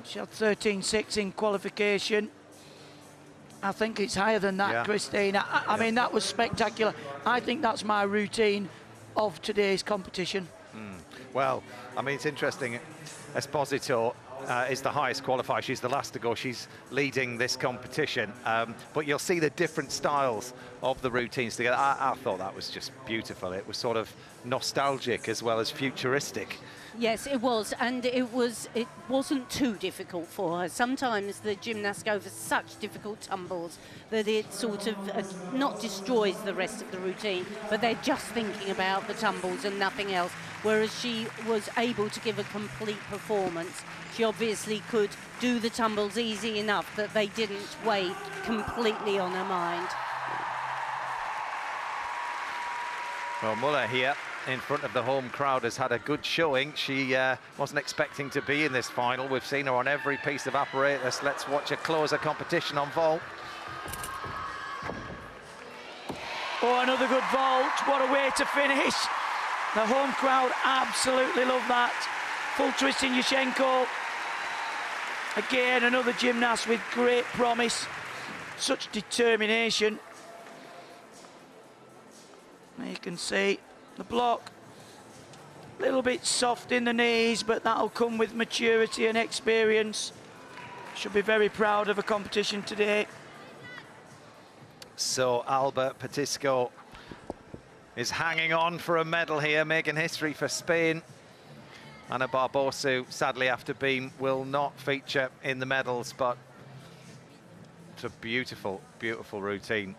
She had 13.6 in qualification. I think it's higher than that, yeah. Christine. I mean, that was spectacular. I think that's my routine of today's competition. Well, I mean, it's interesting. Esposito is the highest qualifier. She's the last to go. She's leading this competition. But you'll see the different styles of the routines together. I thought that was just beautiful. It was sort of nostalgic as well as futuristic. Yes, it was, and it wasn't too difficult for her. Sometimes the gymnasts go for such difficult tumbles that it sort of not destroys the rest of the routine, but they're just thinking about the tumbles and nothing else, whereas she was able to give a complete performance. She obviously could do the tumbles easy enough that they didn't weigh completely on her mind. Well, Muller here in front of the home crowd has had a good showing. She wasn't expecting to be in this final. We've seen her on every piece of apparatus. Let's watch a closer competition on vault. Oh, another good vault. What a way to finish. The home crowd absolutely love that. Full twisting Yushchenko. Again, another gymnast with great promise. Such determination. You can see the block, a little bit soft in the knees, but that'll come with maturity and experience. Should be very proud of a competition today. So Alba Petisco is hanging on for a medal here, making history for Spain. Ana Barbosu, sadly after beam, will not feature in the medals, but it's a beautiful, beautiful routine.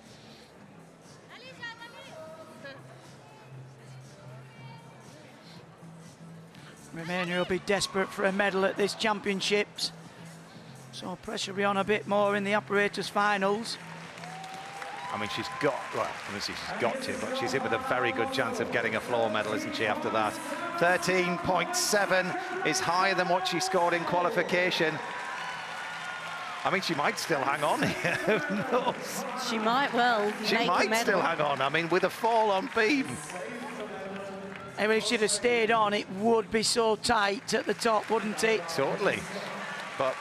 Romania will be desperate for a medal at this championships. So pressure be on a bit more in the apparatus finals. I mean, she's got, well, obviously she's got to, but she's in with a very good chance of getting a floor medal, isn't she, after that? 13.7 is higher than what she scored in qualification. I mean, she might still hang on here. Who knows? She might well. She might still hang on. I mean, with a fall on beam. I mean, if she'd have stayed on, it would be so tight at the top, wouldn't it? Totally. But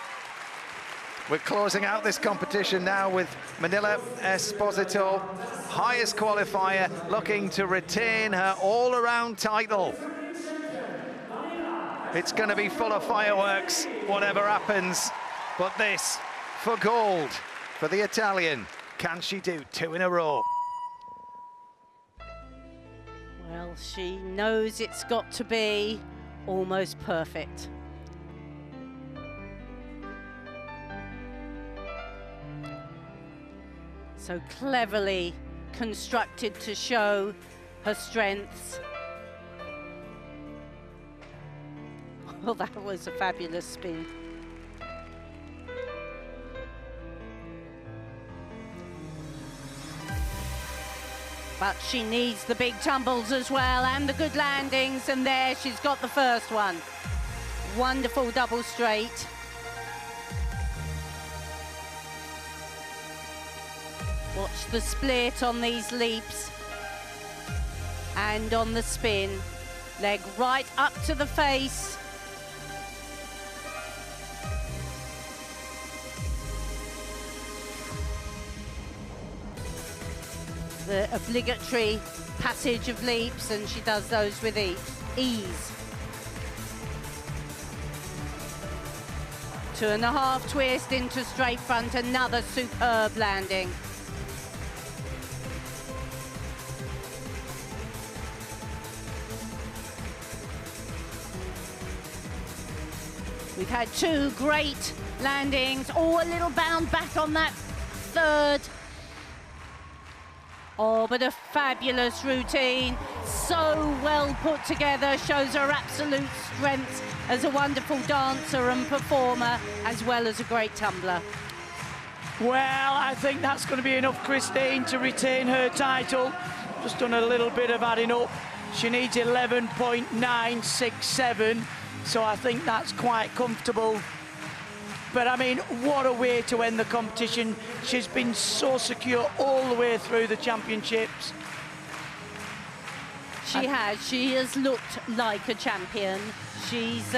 we're closing out this competition now with Manila Esposito, highest qualifier, looking to retain her all-around title. It's going to be full of fireworks, whatever happens. But this, for gold, for the Italian. Can she do 2 in a row? Well, she knows it's got to be almost perfect. So cleverly constructed to show her strengths. Well, that was a fabulous spin. But she needs the big tumbles as well and the good landings, and there she's got the first one. Wonderful double straight. Watch the split on these leaps and on the spin. Leg right up to the face. The obligatory passage of leaps, and she does those with ease. 2.5 twist into straight front, another superb landing. We've had 2 great landings. Oh, a little bound back on that third. Oh, but a fabulous routine. So well put together, shows her absolute strength as a wonderful dancer and performer, as well as a great tumbler. Well, I think that's going to be enough, Christine, to retain her title. Just done a little bit of adding up. She needs 11.967, so I think that's quite comfortable. But I mean, what a way to end the competition. She's been so secure all the way through the championships. She has looked like a champion. She's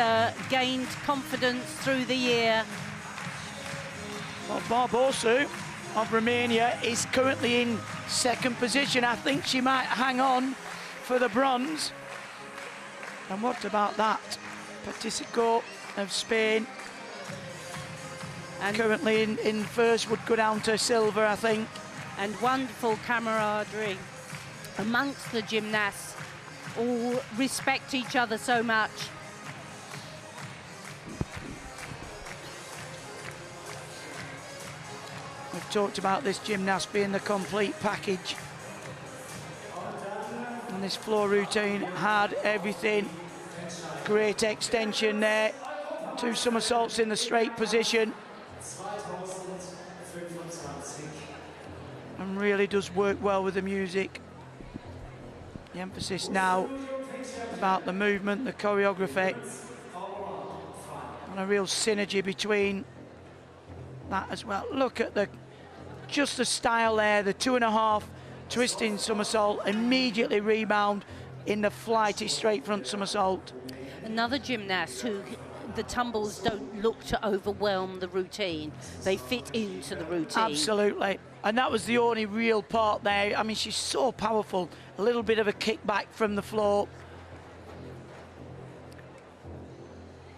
gained confidence through the year. Well, Barbosu of Romania is currently in second position. I think she might hang on for the bronze. And what about that? Patisico of Spain, and currently in first, would go down to silver, I think. And wonderful camaraderie amongst the gymnasts. All respect each other so much. We've talked about this gymnast being the complete package. And this floor routine had everything. Great extension there. 2 somersaults in the straight position. And really does work well with the music. The emphasis now about the movement, the choreography, and a real synergy between that as well. Look at just the style there, the 2.5 twisting somersault, immediately rebound in the flighty straight front somersault. Another gymnast who the tumbles don't look to overwhelm the routine. They fit into the routine. Absolutely. And that was the only real part there. I mean, she's so powerful. A little bit of a kickback from the floor.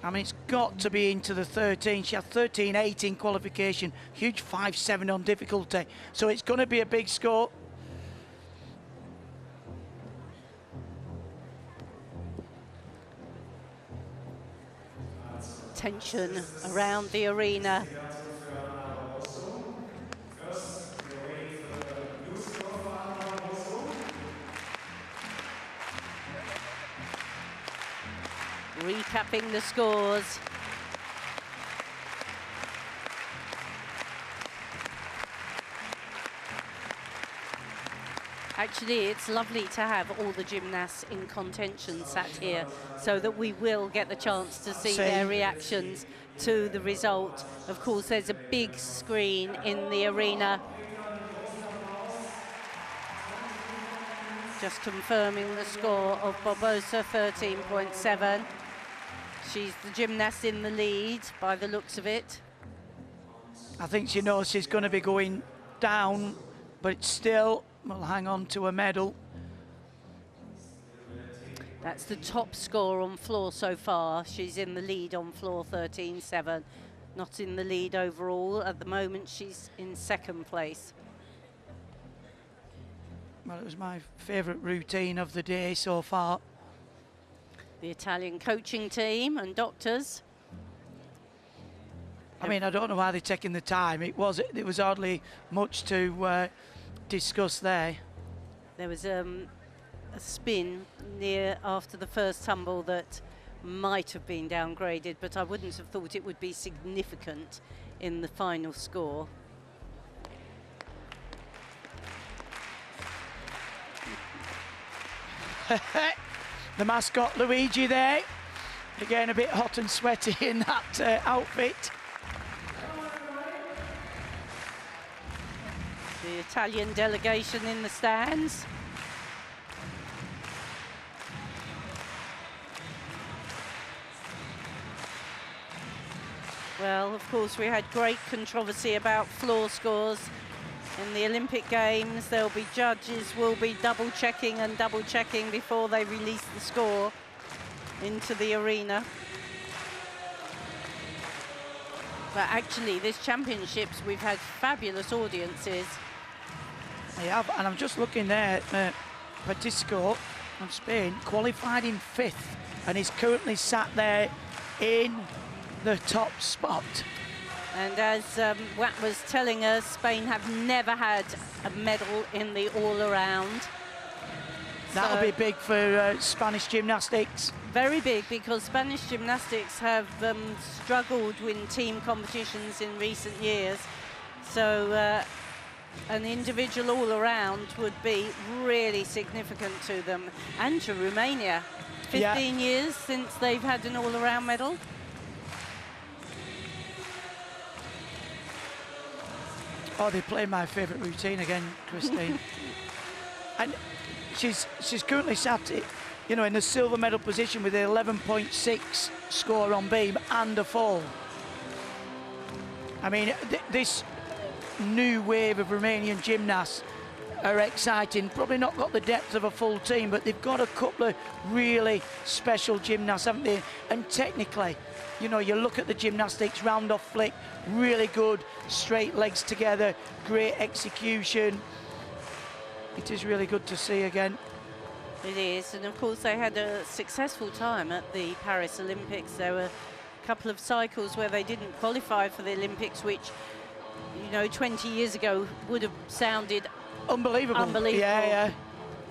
I mean, it's got to be into the 13. She had 13.8 in qualification. Huge 5.7 on difficulty. So it's going to be a big score. Tension around the arena. Recapping the scores. Actually, it's lovely to have all the gymnasts in contention sat here so that we will get the chance to see their reactions to the result. Of course, there's a big screen in the arena. Just confirming the score of Barbosa, 13.7. She's the gymnast in the lead by the looks of it. I think she knows she's going to be going down, but still will hang on to a medal. That's the top score on floor so far. She's in the lead on floor, 13.7. Not in the lead overall. At the moment, she's in second place. Well, it was my favourite routine of the day so far. The Italian coaching team and doctors. I mean, I don't know why they're taking the time. It was hardly much to discuss there. There was a spin near after the first tumble that might have been downgraded, but I wouldn't have thought it would be significant in the final score. The mascot Luigi there. Again, a bit hot and sweaty in that outfit. The Italian delegation in the stands. Well, of course, we had great controversy about floor scores in the Olympic Games. There'll be judges will be double-checking and double-checking before they release the score into the arena. But actually, this championships, we've had fabulous audiences. They have, and I'm just looking there at Patisco from Spain, qualified in 5th, and he's currently sat there in the top spot. And as Watt was telling us, Spain have never had a medal in the all-around. That'll So be big for Spanish gymnastics. very big, because Spanish gymnastics have struggled in team competitions in recent years. So an individual all-around would be really significant to them, and to Romania. 15 years since they've had an all-around medal. Oh, they play my favourite routine again, Christine. And she's currently sat, you know, in the silver medal position with an 11.6 score on beam and a fall. I mean, this new wave of Romanian gymnasts are exciting. Probably not got the depth of a full team, but they've got a couple of really special gymnasts, haven't they? And technically, you know, you look at the gymnastics, round off flick, really good, straight legs together, great execution. It is really good to see again. It is, and of course they had a successful time at the Paris Olympics. There were a couple of cycles where they didn't qualify for the Olympics, which, you know, 20 years ago would have sounded Unbelievable. Yeah.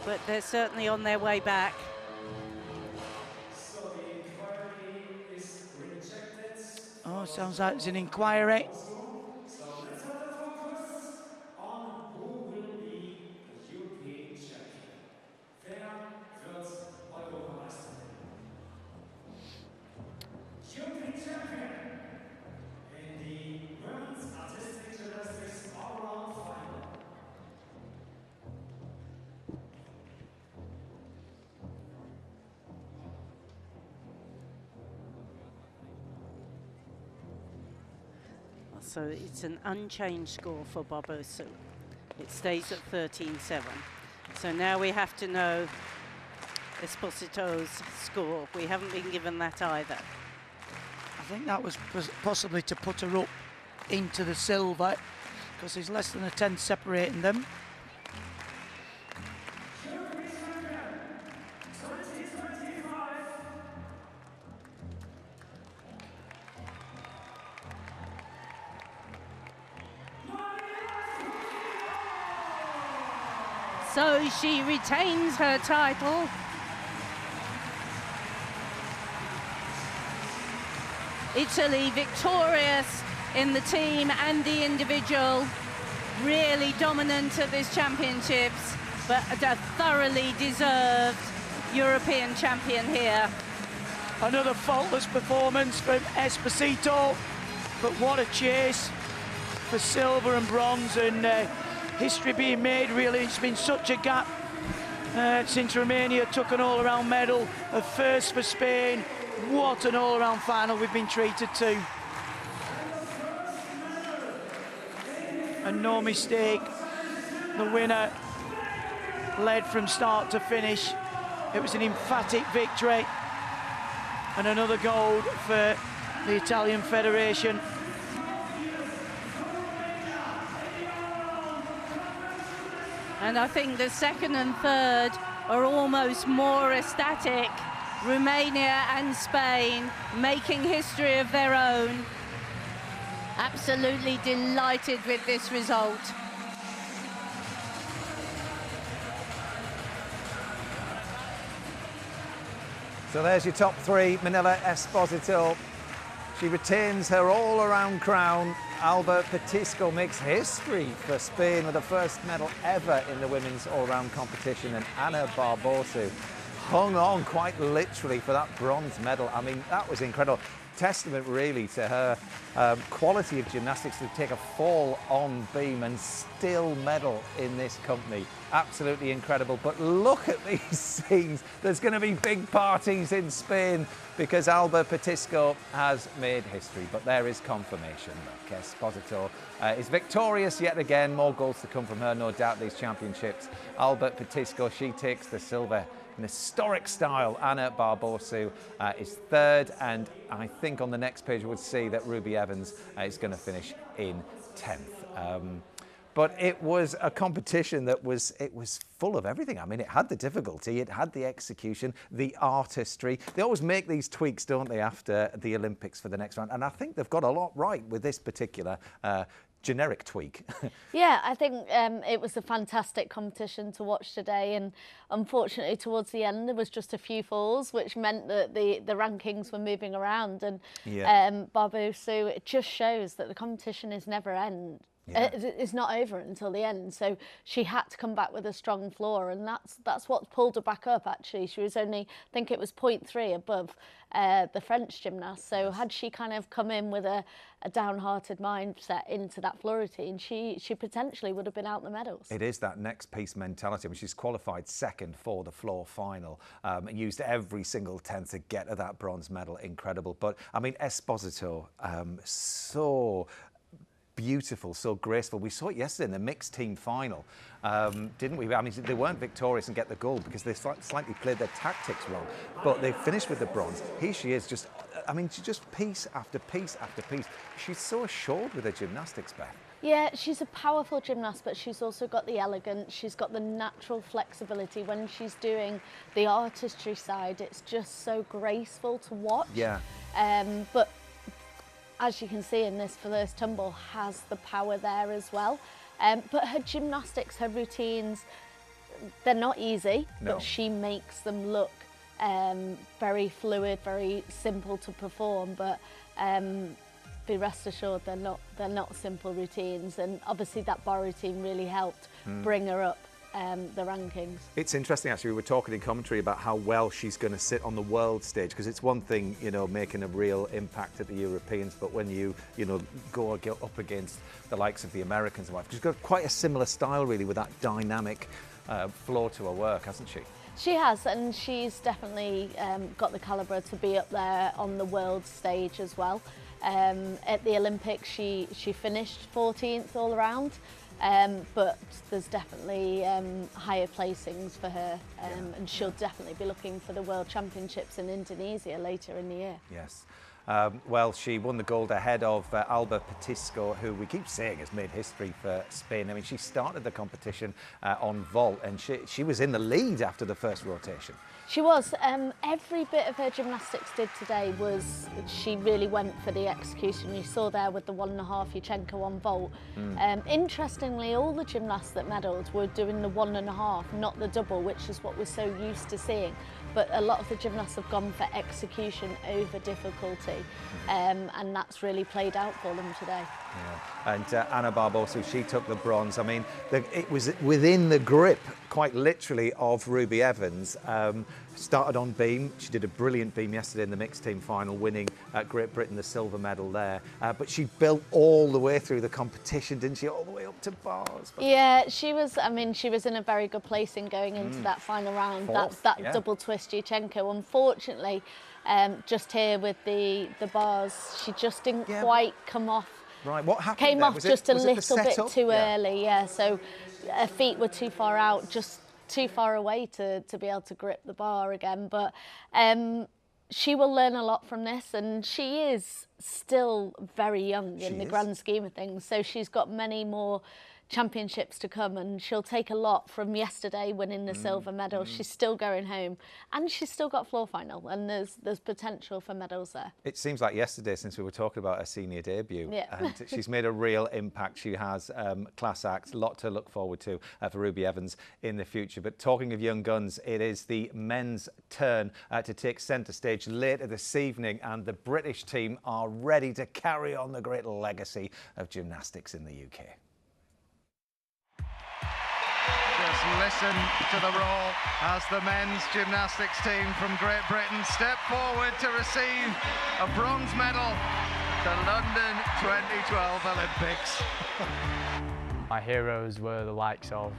But they're certainly on their way back. Oh, sounds like it's an inquiry. So let's have the focus on who will be the European champion. Wer wird Europameister werden? European champion in the women's artistic gymnastics all-around final. So it's an unchanged score for Barbosu. It stays at 13-7. So now we have to know Esposito's score. We haven't been given that either. I think that was possibly to put her up into the silver, because there's less than a 10 separating them. So she retains her title. Italy victorious in the team and the individual. Really dominant at this championships, but a thoroughly deserved European champion here. Another faultless performance from Esposito, but what a chase for silver and bronze, and history being made, really. It's been such a gap since Romania took an all-around medal, a first for Spain. What an all-around final we've been treated to. And no mistake, the winner led from start to finish. It was an emphatic victory, and another gold for the Italian Federation. And I think the second and third are almost more ecstatic. Romania and Spain making history of their own. Absolutely delighted with this result. So there's your top three. Manila Esposito, she retains her all-around crown. Alba Patisco makes history for Spain with the first medal ever in the women's all-round competition, and Ana Barbosu hung on quite literally for that bronze medal. I mean, that was incredible. Testament really to her quality of gymnastics to take a fall on beam and still medal in this company. Absolutely incredible. But look at these scenes. There's going to be big parties in Spain because Alba Petisco has made history. But there is confirmation. Look, Esposito is victorious yet again. More goals to come from her, no doubt, these championships. Alba Petisco, she takes the silver in historic style. Anna Barbosu is third, and I think on the next page we'll see that Ruby Evans is going to finish in 10th. But it was a competition that was full of everything. I mean, it had the difficulty, it had the execution, the artistry. They always make these tweaks, don't they, after the Olympics for the next round, and I think they've got a lot right with this particular generic tweak. Yeah, I think it was a fantastic competition to watch today, and unfortunately towards the end there was just a few falls, which meant that the rankings were moving around, and Barbosu, it just shows that the competition is never end. Yeah. It's not over until the end, so she had to come back with a strong floor, and that's what pulled her back up. Actually, she was only, I think it was 0.3 above the French gymnast, so had she kind of come in with a downhearted mindset into that floor routine, she potentially would have been out the medals. It is that next piece mentality. I mean, she's qualified second for the floor final and used every single tenth to get to that bronze medal. Incredible. But I mean, Esposito, so beautiful, so graceful. We saw it yesterday in the mixed team final, didn't we? I mean, they weren't victorious and get the gold because they slightly played their tactics wrong, but they finished with the bronze. Here she is, just, I mean, she's just piece after piece after piece. She's so assured with her gymnastics, Beth. Yeah, she's a powerful gymnast, but she's also got the elegance, she's got the natural flexibility. When she's doing the artistry side, it's just so graceful to watch. Yeah. But as you can see in this first tumble, has the power there as well. But her gymnastics, her routines, they're not easy, but she makes them look very fluid, very simple to perform. But be rest assured, they're not simple routines. And obviously that bar routine really helped bring her up the rankings. It's interesting, actually. We were talking in commentary about how well she's going to sit on the world stage, because it's one thing, you know, making a real impact at the Europeans, but when you know, go up against the likes of the Americans and she's got quite a similar style, really, with that dynamic floor to her work, hasn't she? She has, and she's definitely got the calibre to be up there on the world stage as well. At the Olympics, she finished 14th all around. But there's definitely higher placings for her, and she'll definitely be looking for the World Championships in Indonesia later in the year. Yes. Well, she won the gold ahead of Alba Petisco, who we keep saying has made history for Spain. I mean, she started the competition on vault, and she was in the lead after the first rotation. She was. Every bit of her gymnastics did today was, she really went for the execution. You saw there with the 1.5 Yurchenko on vault. Interestingly, all the gymnasts that medalled were doing the 1.5, not the double, which is what we're so used to seeing. But a lot of the gymnasts have gone for execution over difficulty, and that's really played out for them today. Yeah. And Anna Barbosu, she took the bronze. I mean, it was within the grip, quite literally, of Ruby Evans. Started on beam. She did a brilliant beam yesterday in the mixed team final, winning Great Britain the silver medal there. But she built all the way through the competition, didn't she? All the way up to bars. Yeah, she was. I mean, she was in a very good placing going into that final round. That double twist Yurchenko. Unfortunately, just here with the bars, she just didn't quite come off. Right, what happened? Came off just a little bit too early. Yeah, so her feet were too far out, just too far away to be able to grip the bar again. But she will learn a lot from this, and she is still very young in the grand scheme of things. So she's got many more championships to come, and she'll take a lot from yesterday winning the silver medal. She's still going home, and she's still got floor final, and there's potential for medals there. It seems like yesterday since we were talking about her senior debut, and she's made a real impact. She has class acts, a lot to look forward to for Ruby Evans in the future. But talking of young guns, it is the men's turn to take centre stage later this evening, and the British team are ready to carry on the great legacy of gymnastics in the UK. Just listen to the roar as the men's gymnastics team from Great Britain step forward to receive a bronze medal at the London 2012 Olympics. My heroes were the likes of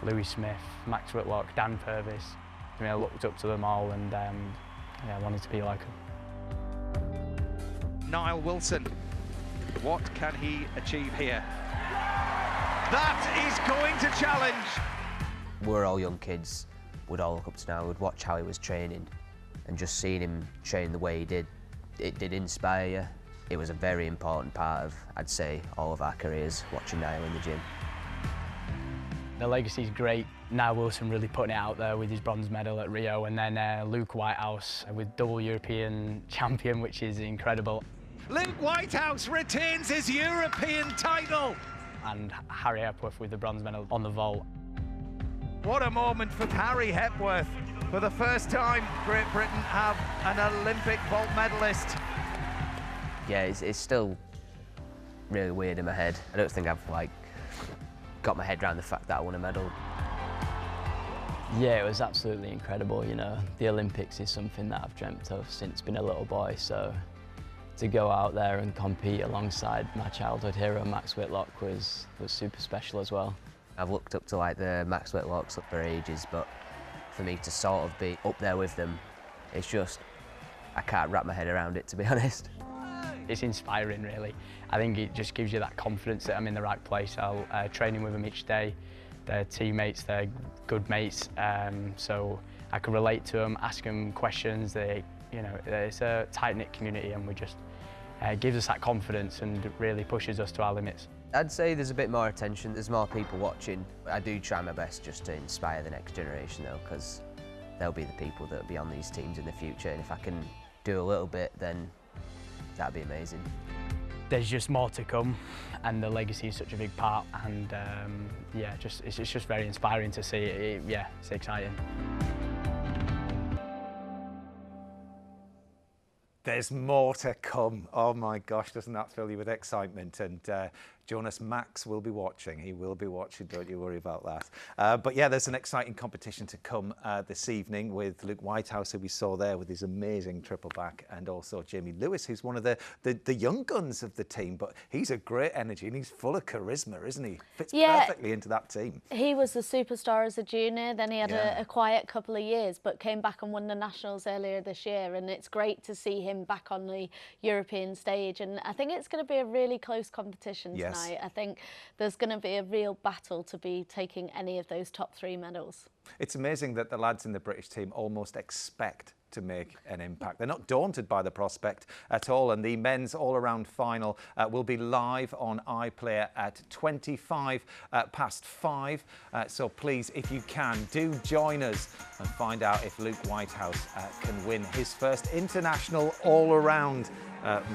Louis Smith, Max Whitlock, Dan Purvis. I mean, I looked up to them all and yeah, I wanted to be like them. Niall Wilson, what can he achieve here? That is going to challenge. We were all young kids. We'd all look up to Niall. We'd watch how he was training, and just seeing him train the way he did, it did inspire you. It was a very important part of, I'd say, all of our careers, watching Niall in the gym. The legacy's great. Niall Wilson really putting it out there with his bronze medal at Rio, and then Luke Whitehouse with double European champion, which is incredible. Luke Whitehouse retains his European title. And Harry Hepworth with the bronze medal on the vault. What a moment for Harry Hepworth. For the first time, Great Britain have an Olympic vault medalist. Yeah, it's still really weird in my head. I don't think I've got my head around the fact that I won a medal. Yeah, it was absolutely incredible, you know. The Olympics is something that I've dreamt of since being a little boy, so to go out there and compete alongside my childhood hero Max Whitlock was super special as well. I've looked up to the Max Whitlocks for ages, but for me to sort of be up there with them, it's just, I can't wrap my head around it, to be honest. It's inspiring, really. I think it just gives you that confidence that I'm in the right place. I'll training with them each day. They're teammates, they're good mates, so I can relate to them, ask them questions. It's a tight-knit community, and we just gives us that confidence and really pushes us to our limits. I'd say there's a bit more attention, there's more people watching. I do try my best just to inspire the next generation though, because they'll be the people that will be on these teams in the future, and if I can do a little bit, then that'd be amazing. There's just more to come, and the legacy is such a big part, and yeah, it's just very inspiring to see. Yeah, it's exciting. There's more to come. Oh my gosh, doesn't that fill you with excitement? And Jonas Max will be watching. He will be watching, don't you worry about that. But yeah, there's an exciting competition to come this evening with Luke Whitehouse, who we saw there with his amazing triple back, and also Jamie Lewis, who's one of the young guns of the team. But he's a great energy and he's full of charisma, isn't he? Fits perfectly into that team. He was the superstar as a junior, then he had a quiet couple of years, but came back and won the Nationals earlier this year, and it's great to see him back on the European stage, and I think it's going to be a really close competition tonight. I think there's going to be a real battle to be taking any of those top 3 medals. It's amazing that the lads in the British team almost expect to make an impact. They're not daunted by the prospect at all, and the men's all-around final will be live on iPlayer at 5:25. So please, if you can, do join us and find out if Luke Whitehouse can win his first international all-around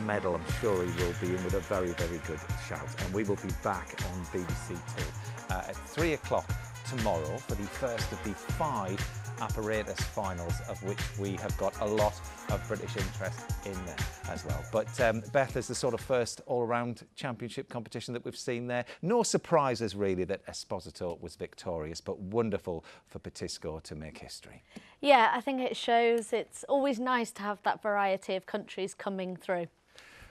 medal. I'm sure he will be in with a very, very good shout. And we will be back on BBC Two at 3 o'clock tomorrow for the first of the 5 apparatus finals, of which we have got a lot of British interest in there as well. But Beth, is the sort of first all-around championship competition that we've seen there. No surprises really that Esposito was victorious, but wonderful for Petisco to make history. Yeah, I think it shows. It's always nice to have that variety of countries coming through.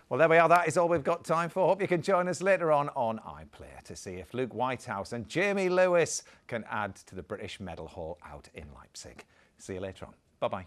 Well, there we are. That is all we've got time for. Hope you can join us later on iPlayer to see if Luke Whitehouse and Jamie Lewis can add to the British medal haul out in Leipzig. See you later on. Bye-bye.